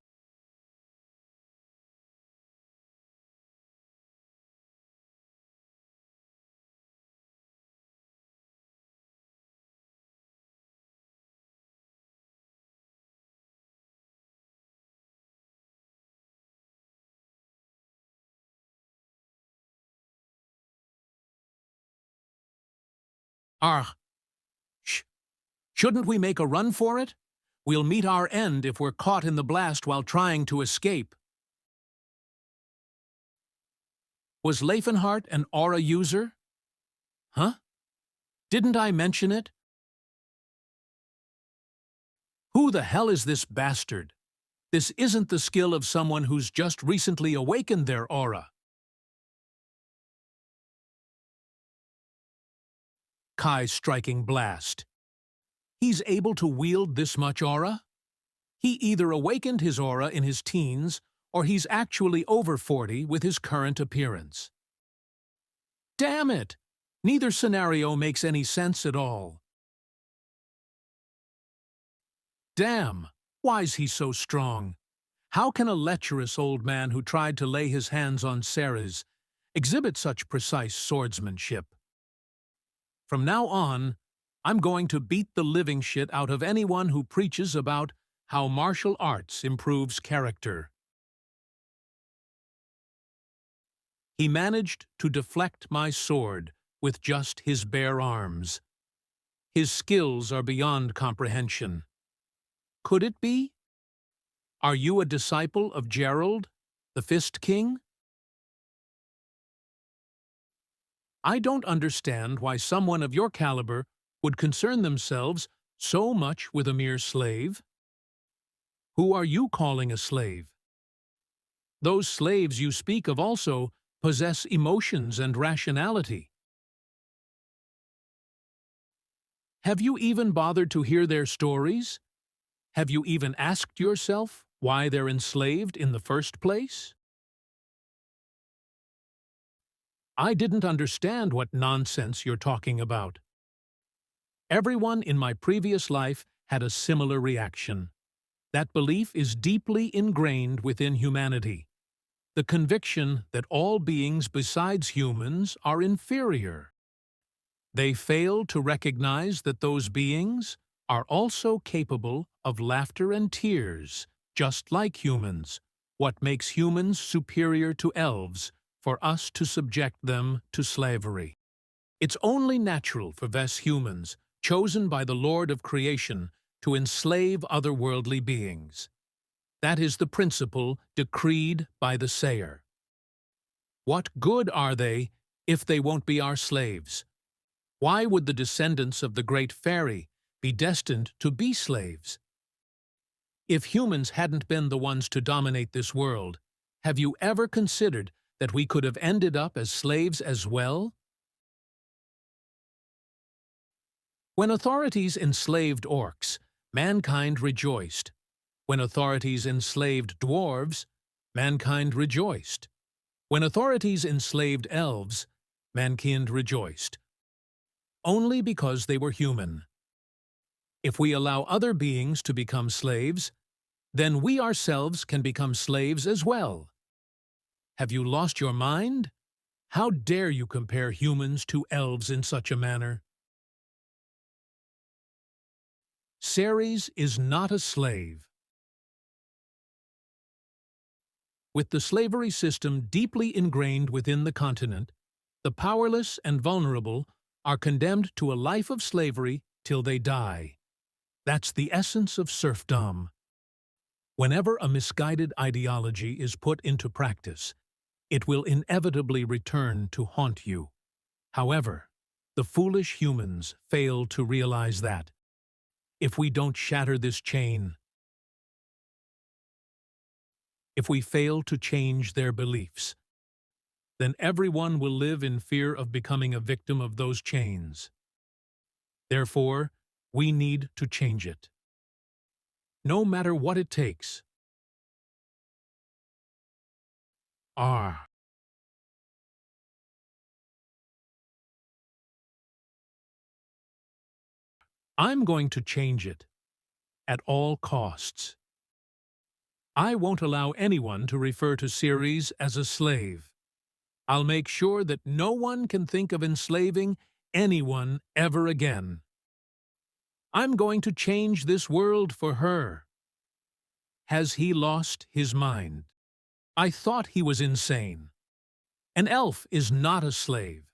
Ah, shouldn't we make a run for it? We'll meet our end if we're caught in the blast while trying to escape. Was Leifenhart an aura user? Huh? Didn't I mention it? Who the hell is this bastard? This isn't the skill of someone who's just recently awakened their aura. Kai's striking blast. He's able to wield this much aura? He either awakened his aura in his teens, or he's actually over 40 with his current appearance. Damn it! Neither scenario makes any sense at all. Damn! Why's he so strong? How can a lecherous old man who tried to lay his hands on Ceres exhibit such precise swordsmanship? From now on, I'm going to beat the living shit out of anyone who preaches about how martial arts improves character. He managed to deflect my sword with just his bare arms. His skills are beyond comprehension. Could it be? Are you a disciple of Gerald, the Fist King? I don't understand why someone of your caliber would concern themselves so much with a mere slave. Who are you calling a slave? Those slaves you speak of also possess emotions and rationality. Have you even bothered to hear their stories? Have you even asked yourself why they're enslaved in the first place? I didn't understand what nonsense you're talking about. Everyone in my previous life had a similar reaction. That belief is deeply ingrained within humanity. The conviction that all beings besides humans are inferior. They fail to recognize that those beings are also capable of laughter and tears, just like humans. What makes humans superior to elves for us to subject them to slavery? It's only natural for Ves humans, chosen by the Lord of Creation, to enslave otherworldly beings. That is the principle decreed by the Sayer. What good are they if they won't be our slaves? Why would the descendants of the great fairy be destined to be slaves? If humans hadn't been the ones to dominate this world, have you ever considered that we could have ended up as slaves as well? When authorities enslaved orcs, mankind rejoiced. When authorities enslaved dwarves, mankind rejoiced. When authorities enslaved elves, mankind rejoiced. Only because they were human. If we allow other beings to become slaves, then we ourselves can become slaves as well. Have you lost your mind? How dare you compare humans to elves in such a manner? Ceres is not a slave. With the slavery system deeply ingrained within the continent, the powerless and vulnerable are condemned to a life of slavery till they die. That's the essence of serfdom. Whenever a misguided ideology is put into practice, it will inevitably return to haunt you. However, the foolish humans fail to realize that. If we don't shatter this chain, if we fail to change their beliefs, then everyone will live in fear of becoming a victim of those chains. Therefore, we need to change it. No matter what it takes. Ah. I'm going to change it, at all costs. I won't allow anyone to refer to Ceres as a slave. I'll make sure that no one can think of enslaving anyone ever again. I'm going to change this world for her. Has he lost his mind? I thought he was insane. An elf is not a slave.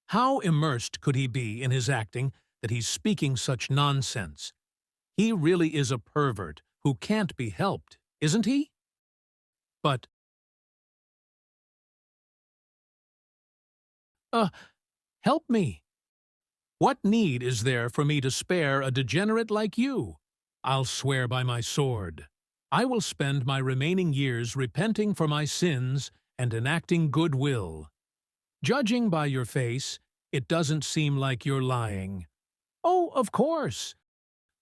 How immersed could he be in his acting that he's speaking such nonsense? He really is a pervert who can't be helped, isn't he? But, help me. What need is there for me to spare a degenerate like you? I'll swear by my sword. I will spend my remaining years repenting for my sins and enacting goodwill. Judging by your face, it doesn't seem like you're lying. Oh, of course.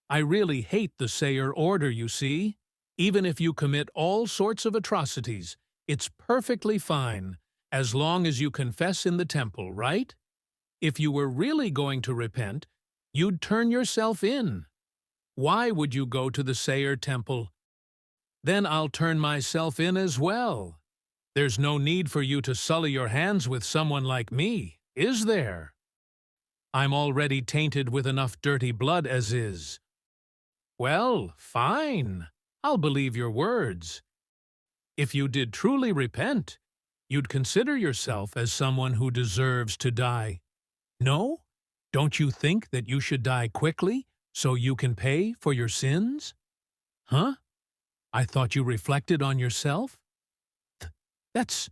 I really hate the Sayer order, you see. Even if you commit all sorts of atrocities, it's perfectly fine, as long as you confess in the temple, right? If you were really going to repent, you'd turn yourself in. Why would you go to the Sayer temple? Then I'll turn myself in as well. There's no need for you to sully your hands with someone like me, is there? I'm already tainted with enough dirty blood as is. Well, fine. I'll believe your words. If you did truly repent, you'd consider yourself as someone who deserves to die. No? Don't you think that you should die quickly so you can pay for your sins? Huh? I thought you reflected on yourself? That's...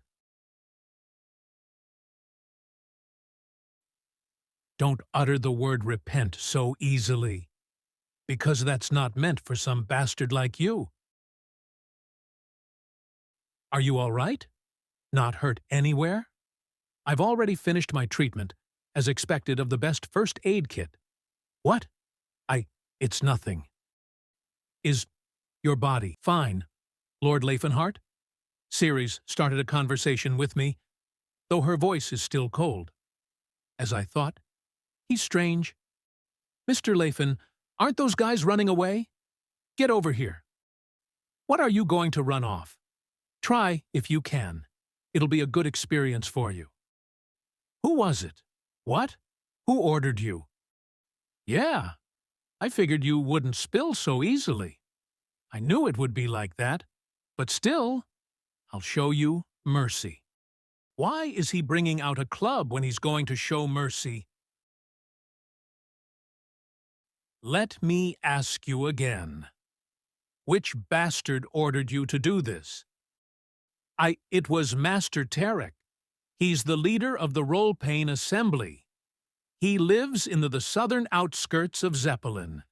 Don't utter the word repent so easily, because that's not meant for some bastard like you. Are you all right? Not hurt anywhere? I've already finished my treatment, as expected of the best first aid kit. What? It's nothing. Is your body fine, Lord Leifenhart? Ceres started a conversation with me, though her voice is still cold. As I thought, he's strange. Mr. Leifen, aren't those guys running away? Get over here. What are you going to run off? Try if you can. It'll be a good experience for you. Who was it? What? Who ordered you? Yeah, I figured you wouldn't spill so easily. I knew it would be like that, but still, I'll show you mercy. Why is he bringing out a club when he's going to show mercy? Let me ask you again. Which bastard ordered you to do this? It was Master Tarek. He's the leader of the Rollpain Assembly. He lives in the southern outskirts of Zeppelin.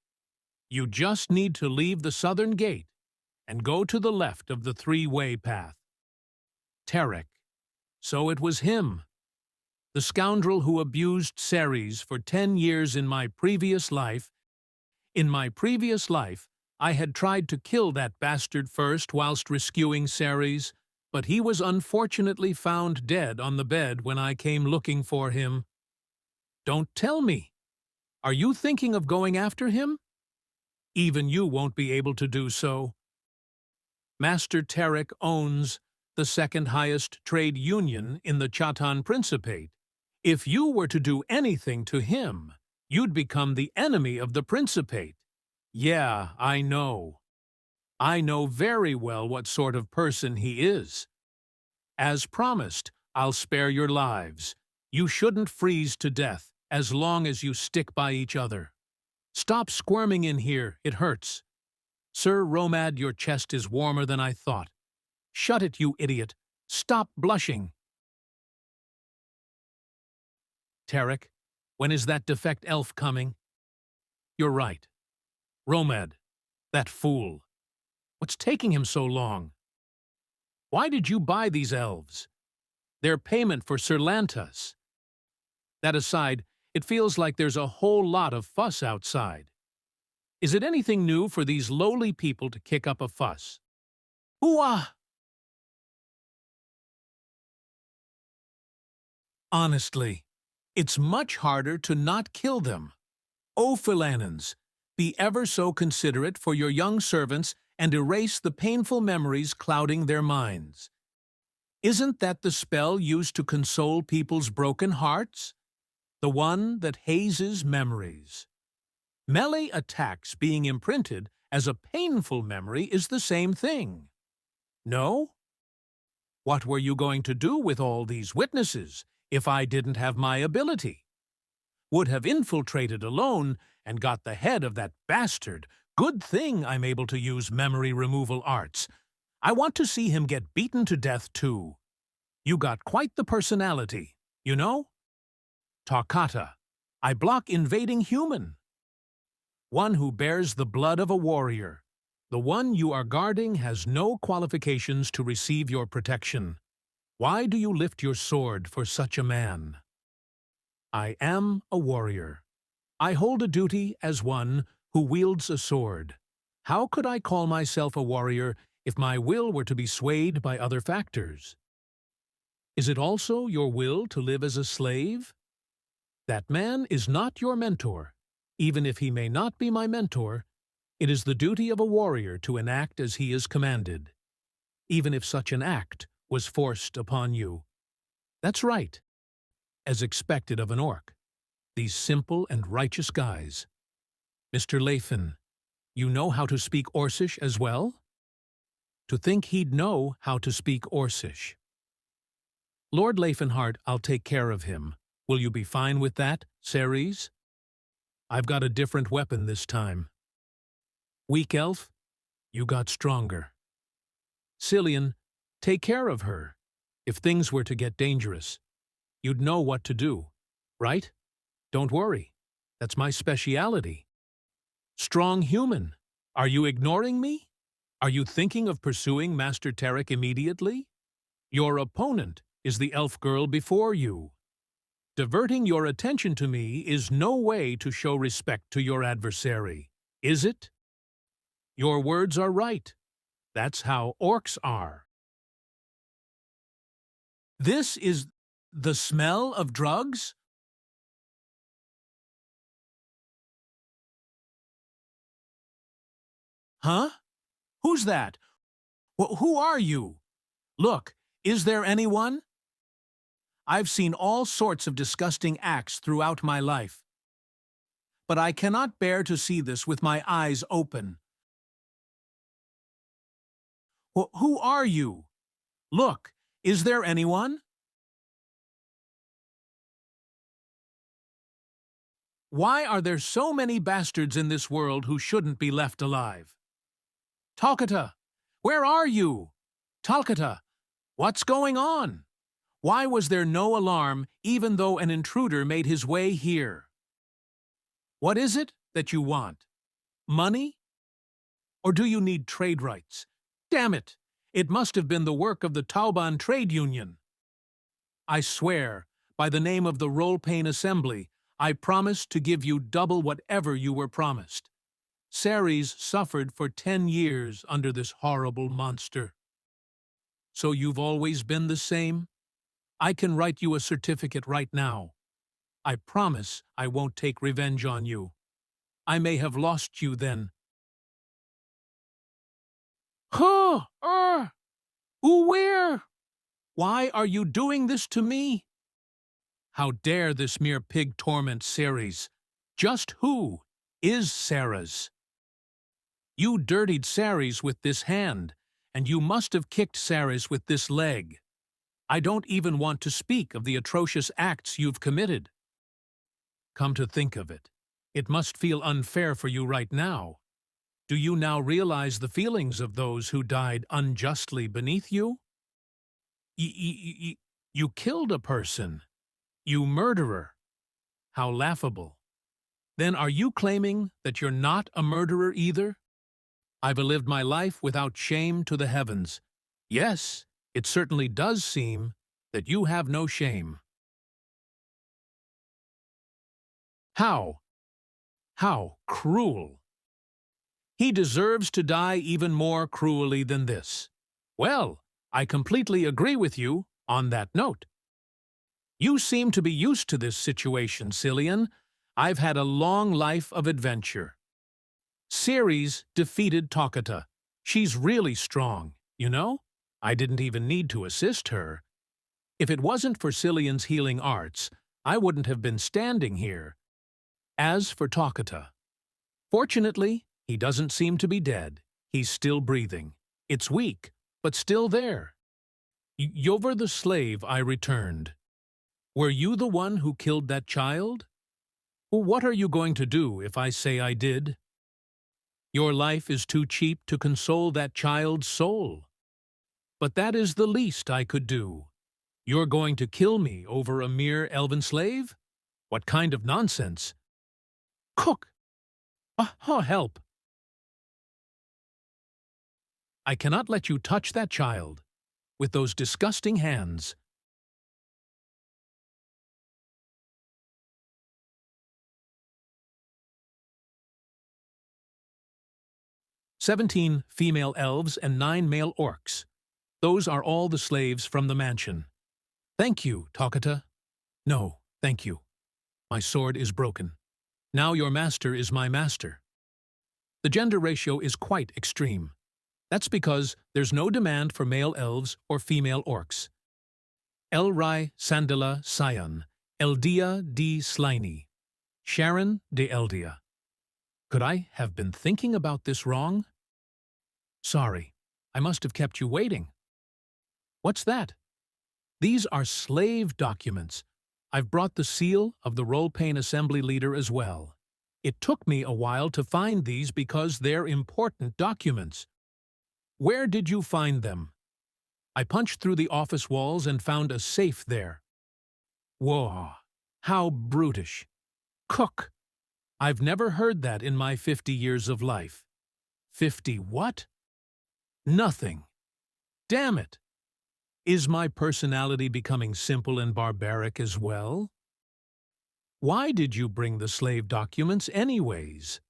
You just need to leave the southern gate and go to the left of the three-way path. Tarek. So it was him. The scoundrel who abused Ceres for 10 years in my previous life. In my previous life, I had tried to kill that bastard first whilst rescuing Ceres, but he was unfortunately found dead on the bed when I came looking for him. Don't tell me. Are you thinking of going after him? Even you won't be able to do so. Master Tarek owns the second highest trade union in the Chatan Principate. If you were to do anything to him, you'd become the enemy of the Principate. Yeah, I know. I know very well what sort of person he is. As promised, I'll spare your lives. You shouldn't freeze to death as long as you stick by each other. Stop squirming in here, it hurts. Sir Romad, your chest is warmer than I thought. Shut it, you idiot. Stop blushing. Tarek, when is that defect elf coming? You're right. Romad, that fool. What's taking him so long? Why did you buy these elves? They're payment for Sir Lantas. That aside, it feels like there's a whole lot of fuss outside. Is it anything new for these lowly people to kick up a fuss? Ooh-ah! Honestly, it's much harder to not kill them. O Philanans, be ever so considerate for your young servants and erase the painful memories clouding their minds. Isn't that the spell used to console people's broken hearts? The one that hazes memories. Melee attacks being imprinted as a painful memory is the same thing. No? What were you going to do with all these witnesses if I didn't have my ability? Would have infiltrated alone and got the head of that bastard. Good thing I'm able to use memory removal arts. I want to see him get beaten to death too. You got quite the personality, you know? Takata, I block invading human. One who bears the blood of a warrior. The one you are guarding has no qualifications to receive your protection. Why do you lift your sword for such a man? I am a warrior. I hold a duty as one who wields a sword. How could I call myself a warrior if my will were to be swayed by other factors? Is it also your will to live as a slave? That man is not your mentor. Even if he may not be my mentor, it is the duty of a warrior to enact as he is commanded, even if such an act was forced upon you. That's right, as expected of an orc. These simple and righteous guys. Mr. Lathan, you know how to speak Orcish as well? To think he'd know how to speak Orcish. Lord Lafanheart, I'll take care of him. Will you be fine with that, Ceres? I've got a different weapon this time. Weak elf, you got stronger. Cillian, take care of her. If things were to get dangerous, you'd know what to do, right? Don't worry, that's my speciality. Strong human, are you ignoring me? Are you thinking of pursuing Master Tarek immediately? Your opponent is the elf girl before you. Diverting your attention to me is no way to show respect to your adversary, is it? Your words are right. That's how orcs are. This is the smell of drugs? Huh? Who's that? Who are you? Look, is there anyone? I've seen all sorts of disgusting acts throughout my life. But I cannot bear to see this with my eyes open. Who are you? Look, is there anyone? Why are there so many bastards in this world who shouldn't be left alive? Talkata, where are you? Talkata, what's going on? Why was there no alarm even though an intruder made his way here? What is it that you want? Money? Or do you need trade rights? Damn it! It must have been the work of the Tauban Trade Union. I swear, by the name of the Rollpain Assembly, I promise to give you double whatever you were promised. Ceres suffered for 10 years under this horrible monster. So you've always been the same? I can write you a certificate right now. I promise I won't take revenge on you. I may have lost you then. Huh? Where? Why are you doing this to me? How dare this mere pig torment Ceres? Just who is Ceres? You dirtied Ceres with this hand, and you must have kicked Ceres with this leg. I don't even want to speak of the atrocious acts you've committed. Come to think of it, it must feel unfair for you right now. Do you now realize the feelings of those who died unjustly beneath you? You killed a person. You murderer. How laughable. Then are you claiming that you're not a murderer either? I've lived my life without shame to the heavens. Yes, it certainly does seem that you have no shame. How? How cruel. He deserves to die even more cruelly than this. Well, I completely agree with you on that note. You seem to be used to this situation, Cillian. I've had a long life of adventure. Ceres defeated Tokata. She's really strong, you know? I didn't even need to assist her. If it wasn't for Cillian's healing arts, I wouldn't have been standing here. As for Tokata, fortunately, he doesn't seem to be dead. He's still breathing. It's weak, but still there. You're the slave I returned. Were you the one who killed that child? Well, what are you going to do if I say I did? Your life is too cheap to console that child's soul. But that is the least I could do. You're going to kill me over a mere elven slave? What kind of nonsense? Cook! Help! I cannot let you touch that child with those disgusting hands. "17 female elves and 9 male orcs. Those are all the slaves from the mansion. Thank you, Tokata. No, thank you. My sword is broken. Now your master is my master. The gender ratio is quite extreme. That's because there's no demand for male elves or female orcs. Elrai Sandila Sion, Eldia D. Sliny, Sharon de Eldia. Could I have been thinking about this wrong? Sorry, I must have kept you waiting. What's that? These are slave documents. I've brought the seal of the Rolepane Assembly leader as well. It took me a while to find these because they're important documents. Where did you find them? I punched through the office walls and found a safe there. Whoa, how brutish. Cook! I've never heard that in my 50 years of life. 50 what? Nothing. Damn it! Is my personality becoming simple and barbaric as well? Why did you bring the slave documents anyways?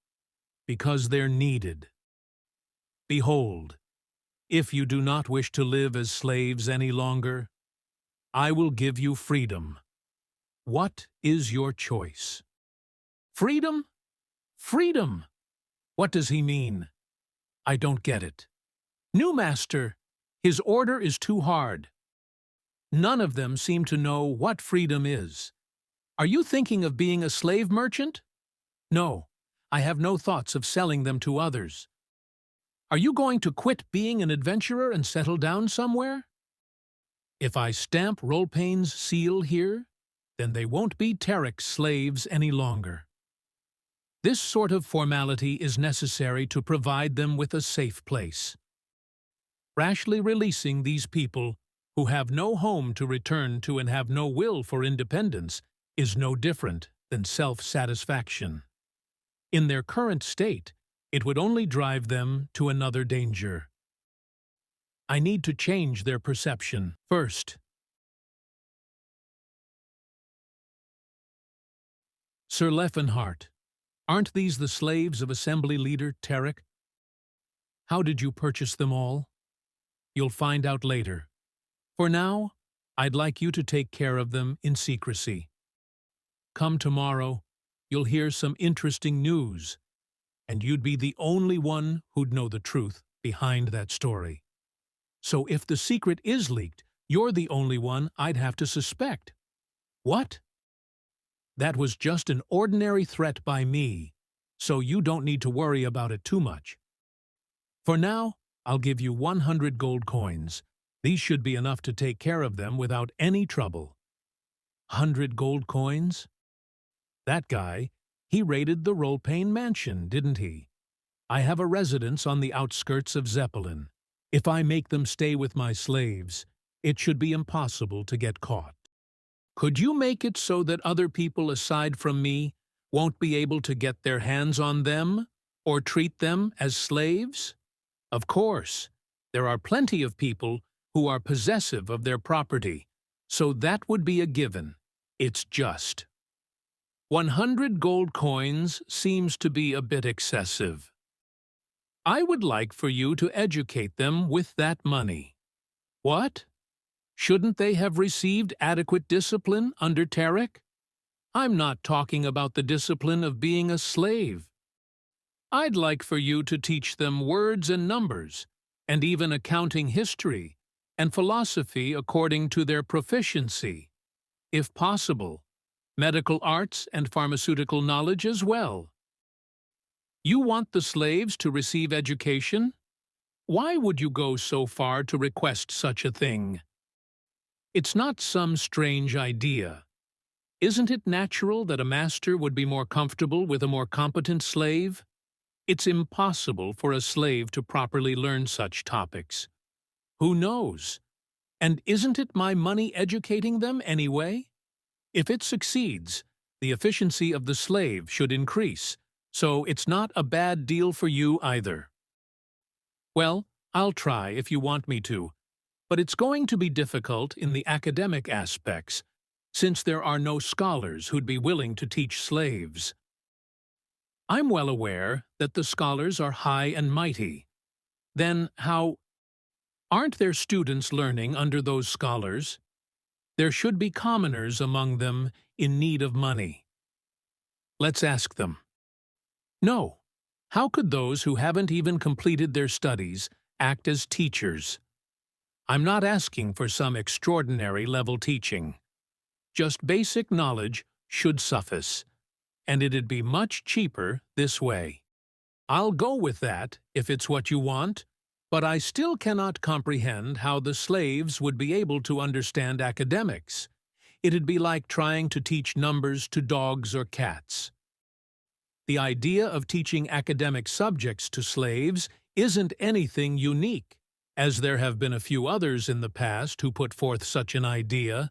Because they're needed. Behold, if you do not wish to live as slaves any longer, I will give you freedom. What is your choice? Freedom? Freedom! What does he mean? I don't get it. New master, his order is too hard. None of them seem to know what freedom is. Are you thinking of being a slave merchant? No, I have no thoughts of selling them to others. Are you going to quit being an adventurer and settle down somewhere? If I stamp Rolepane's seal here, then they won't be Tarek's slaves any longer. This sort of formality is necessary to provide them with a safe place. Rashly releasing these people, who have no home to return to and have no will for independence, is no different than self-satisfaction. In their current state, it would only drive them to another danger. I need to change their perception first. Sir Leffenhart, aren't these the slaves of Assembly Leader Tarek? How did you purchase them all? You'll find out later. For now, I'd like you to take care of them in secrecy. Come tomorrow, you'll hear some interesting news, and you'd be the only one who'd know the truth behind that story. So if the secret is leaked, you're the only one I'd have to suspect. What? That was just an ordinary threat by me, so you don't need to worry about it too much. For now, I'll give you 100 gold coins. These should be enough to take care of them without any trouble. 100 gold coins? That guy, he raided the Rolepane mansion, didn't he? I have a residence on the outskirts of Zeppelin. If I make them stay with my slaves, it should be impossible to get caught. Could you make it so that other people aside from me won't be able to get their hands on them or treat them as slaves? Of course, there are plenty of people who are possessive of their property, so that would be a given. It's just. 100 gold coins seems to be a bit excessive. I would like for you to educate them with that money. What? Shouldn't they have received adequate discipline under Tarek? I'm not talking about the discipline of being a slave. I'd like for you to teach them words and numbers, and even accounting history, and philosophy according to their proficiency. If possible, medical arts and pharmaceutical knowledge as well. You want the slaves to receive education? Why would you go so far to request such a thing? It's not some strange idea. Isn't it natural that a master would be more comfortable with a more competent slave? It's impossible for a slave to properly learn such topics. Who knows? And isn't it my money educating them anyway? If it succeeds, the efficiency of the slave should increase, so it's not a bad deal for you either. Well, I'll try if you want me to, but it's going to be difficult in the academic aspects, since there are no scholars who'd be willing to teach slaves. I'm well aware that the scholars are high and mighty. Then how? Aren't there students learning under those scholars? There should be commoners among them in need of money. Let's ask them. No. How could those who haven't even completed their studies act as teachers? I'm not asking for some extraordinary level teaching. Just basic knowledge should suffice, and it'd be much cheaper this way. I'll go with that if it's what you want, but I still cannot comprehend how the slaves would be able to understand academics. It'd be like trying to teach numbers to dogs or cats. The idea of teaching academic subjects to slaves isn't anything unique, as there have been a few others in the past who put forth such an idea.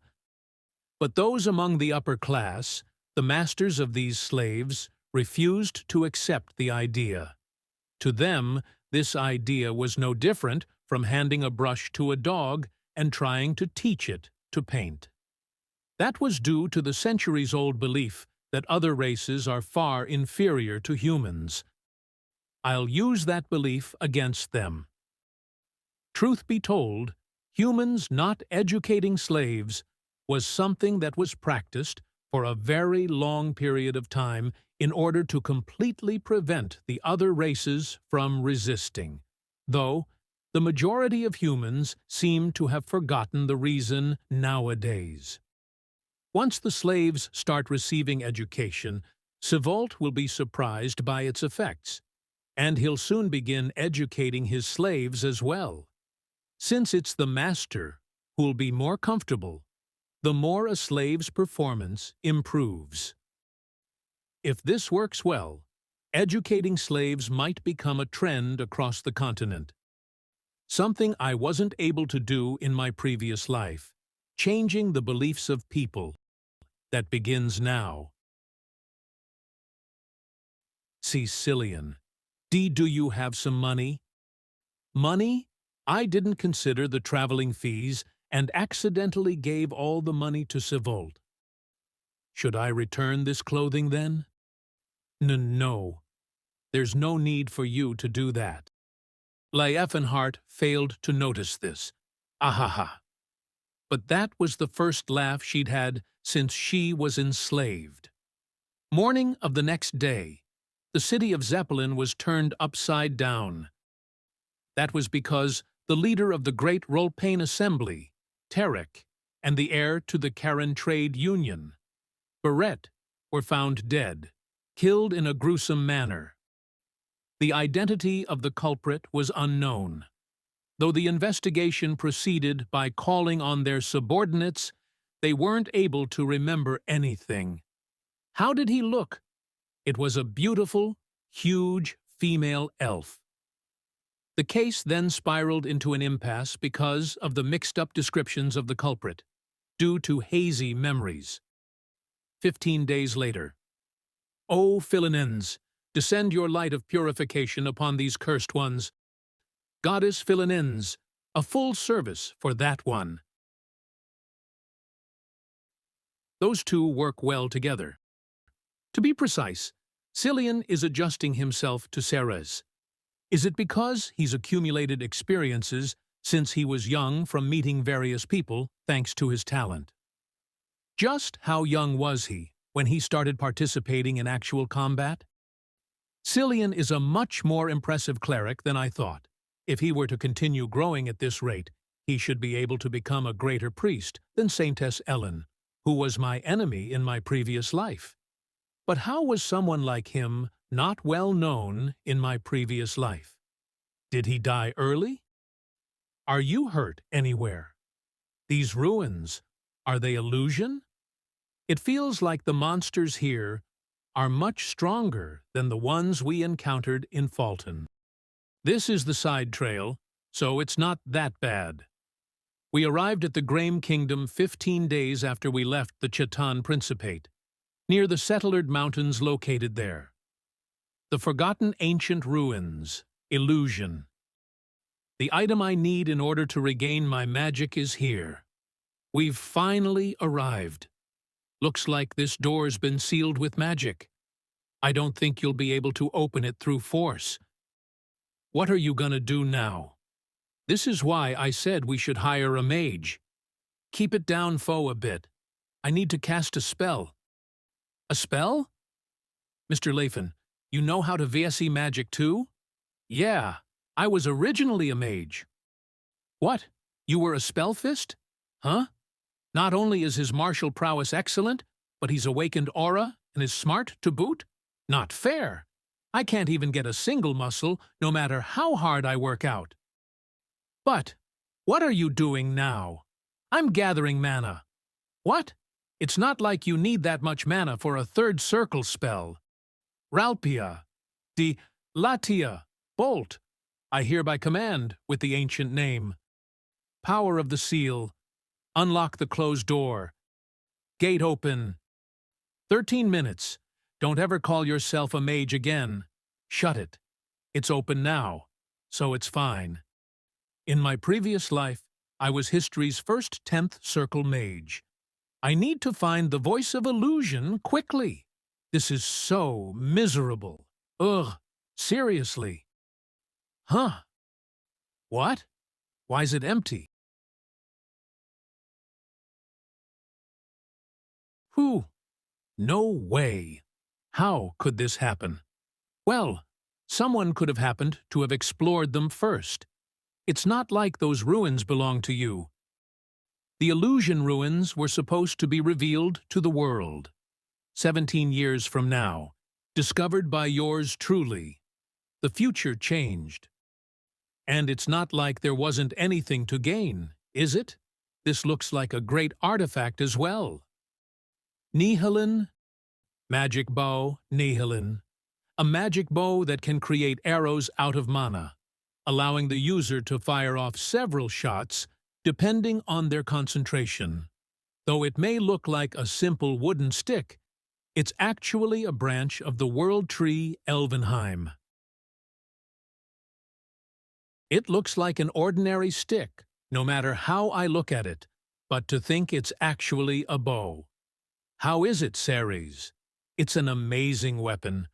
But those among the upper class, the masters of these slaves, refused to accept the idea. To them, this idea was no different from handing a brush to a dog and trying to teach it to paint. That was due to the centuries-old belief that other races are far inferior to humans. I'll use that belief against them. Truth be told, humans not educating slaves was something that was practiced for a very long period of time in order to completely prevent the other races from resisting, though the majority of humans seem to have forgotten the reason nowadays. Once the slaves start receiving education, Sevolt will be surprised by its effects, and he'll soon begin educating his slaves as well. Since it's the master who'll be more comfortable, the more a slave's performance improves. If this works well, educating slaves might become a trend across the continent. Something I wasn't able to do in my previous life, changing the beliefs of people. That begins now. Cillian, do you have some money? Money? I didn't consider the traveling fees and accidentally gave all the money to Sevolt. Should I return this clothing then? No. There's no need for you to do that. Lieffenhart failed to notice this. Ahaha. But that was the first laugh she'd had since she was enslaved. Morning of the next day, the city of Zeppelin was turned upside down. That was because the leader of the Great Rolpain Assembly, Tarek, and the heir to the Karen Trade Union, Barrett, were found dead, killed in a gruesome manner. The identity of the culprit was unknown, though the investigation proceeded by calling on their subordinates. They weren't able to remember anything. How did he look? It was a beautiful, huge female elf. The case then spiraled into an impasse because of the mixed-up descriptions of the culprit, due to hazy memories. 15 days later. O Philinens, descend your light of purification upon these cursed ones. Goddess Philinens, a full service for that one. Those two work well together. To be precise, Cillian is adjusting himself to Ceres. Is it because he's accumulated experiences since he was young from meeting various people thanks to his talent. Just how young was he when he started participating in actual combat? Cillian is a much more impressive cleric than I thought. If he were to continue growing at this rate, he should be able to become a greater priest than Saintess Ellen, who was my enemy in my previous life. But how was someone like him not well known in my previous life? Did he die early? Are you hurt anywhere? These ruins, are they illusion? It feels like the monsters here are much stronger than the ones we encountered in Fulton. This is the side trail, so it's not that bad. We arrived at the Graham Kingdom 15 days after we left the Chetan Principate, near the Settled Mountains located there. The Forgotten Ancient Ruins, Illusion. The item I need in order to regain my magic is here. We've finally arrived. Looks like this door's been sealed with magic. I don't think you'll be able to open it through force. What are you gonna do now? This is why I said we should hire a mage. Keep it down, foe, a bit. I need to cast a spell. A spell? Mr. Lathan, you know how to VSE magic too? Yeah, I was originally a mage. What? You were a spellfist? Huh? Not only is his martial prowess excellent, but he's awakened aura and is smart to boot? Not fair. I can't even get a single muscle, no matter how hard I work out. But, what are you doing now? I'm gathering mana. What? It's not like you need that much mana for a third circle spell. Ralpia, de Latia, Bolt. I hereby command with the ancient name. Power of the seal. Unlock the closed door. Gate open. 13 minutes. Don't ever call yourself a mage again. Shut it. It's open now, so it's fine. In my previous life, I was history's first 10th circle mage. I need to find the voice of illusion quickly. This is so miserable. Ugh, seriously. Huh? What? Why is it empty? Whew. No way. How could this happen? Well, someone could have happened to have explored them first. It's not like those ruins belong to you. The illusion ruins were supposed to be revealed to the world. 17 years from now, discovered by yours truly. The future changed. And it's not like there wasn't anything to gain, is it? This looks like a great artifact as well. Nihilin, magic bow, Nihilin. A magic bow that can create arrows out of mana, allowing the user to fire off several shots depending on their concentration. Though it may look like a simple wooden stick, it's actually a branch of the world tree Elvenheim. It looks like an ordinary stick, no matter how I look at it, but to think it's actually a bow. How is it, Ceres? It's an amazing weapon.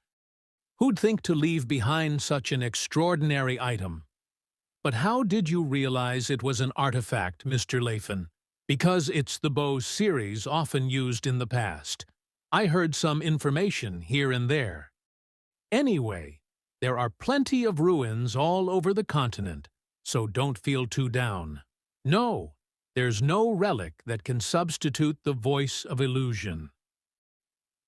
Who'd think to leave behind such an extraordinary item? But how did you realize it was an artifact, Mr. Lathan? Because it's the bow series often used in the past. I heard some information here and there. Anyway, there are plenty of ruins all over the continent, so don't feel too down. No, there's no relic that can substitute the voice of illusion.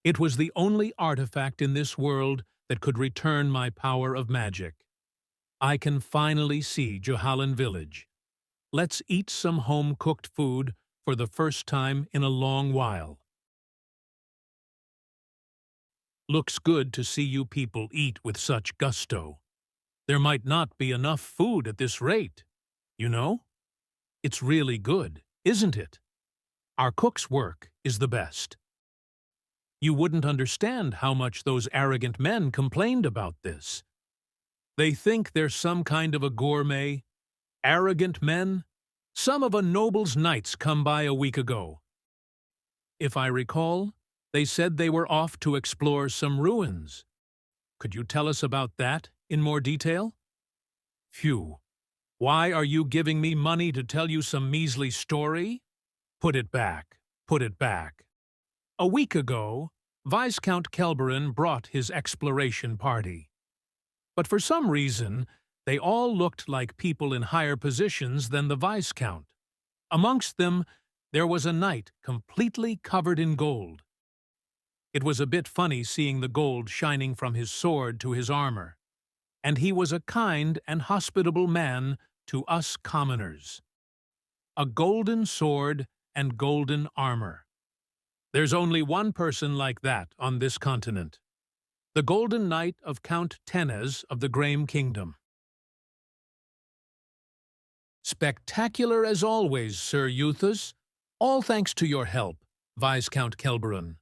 It was the only artifact in this world that could return my power of magic. I can finally see Johallan Village. Let's eat some home-cooked food for the first time in a long while. Looks good to see you people eat with such gusto. There might not be enough food at this rate, you know? It's really good, isn't it? Our cook's work is the best. You wouldn't understand how much those arrogant men complained about this. They think they're some kind of a gourmet. Arrogant men? Some of a noble's knights come by a week ago. If I recall, they said they were off to explore some ruins. Could you tell us about that in more detail? Phew. Why are you giving me money to tell you some measly story? Put it back. Put it back. A week ago, Viscount Kelberin brought his exploration party. But for some reason, they all looked like people in higher positions than the Viscount. Amongst them, there was a knight completely covered in gold. It was a bit funny seeing the gold shining from his sword to his armor. And he was a kind and hospitable man to us commoners. A golden sword and golden armor. There's only one person like that on this continent. The Golden Knight of Count Tenez of the Graham Kingdom. Spectacular as always, Sir Euthus. All thanks to your help, Viscount Kelberin.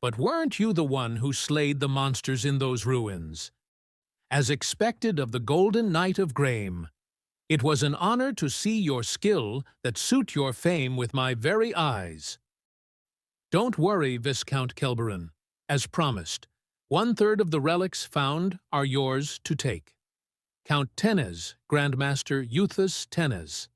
But weren't you the one who slayed the monsters in those ruins? As expected of the Golden Knight of Graham, it was an honor to see your skill that suit your fame with my very eyes. Don't worry, Viscount Kelberin. As promised, 1/3 of the relics found are yours to take. Count Tenez, Grandmaster Euthus Tenez.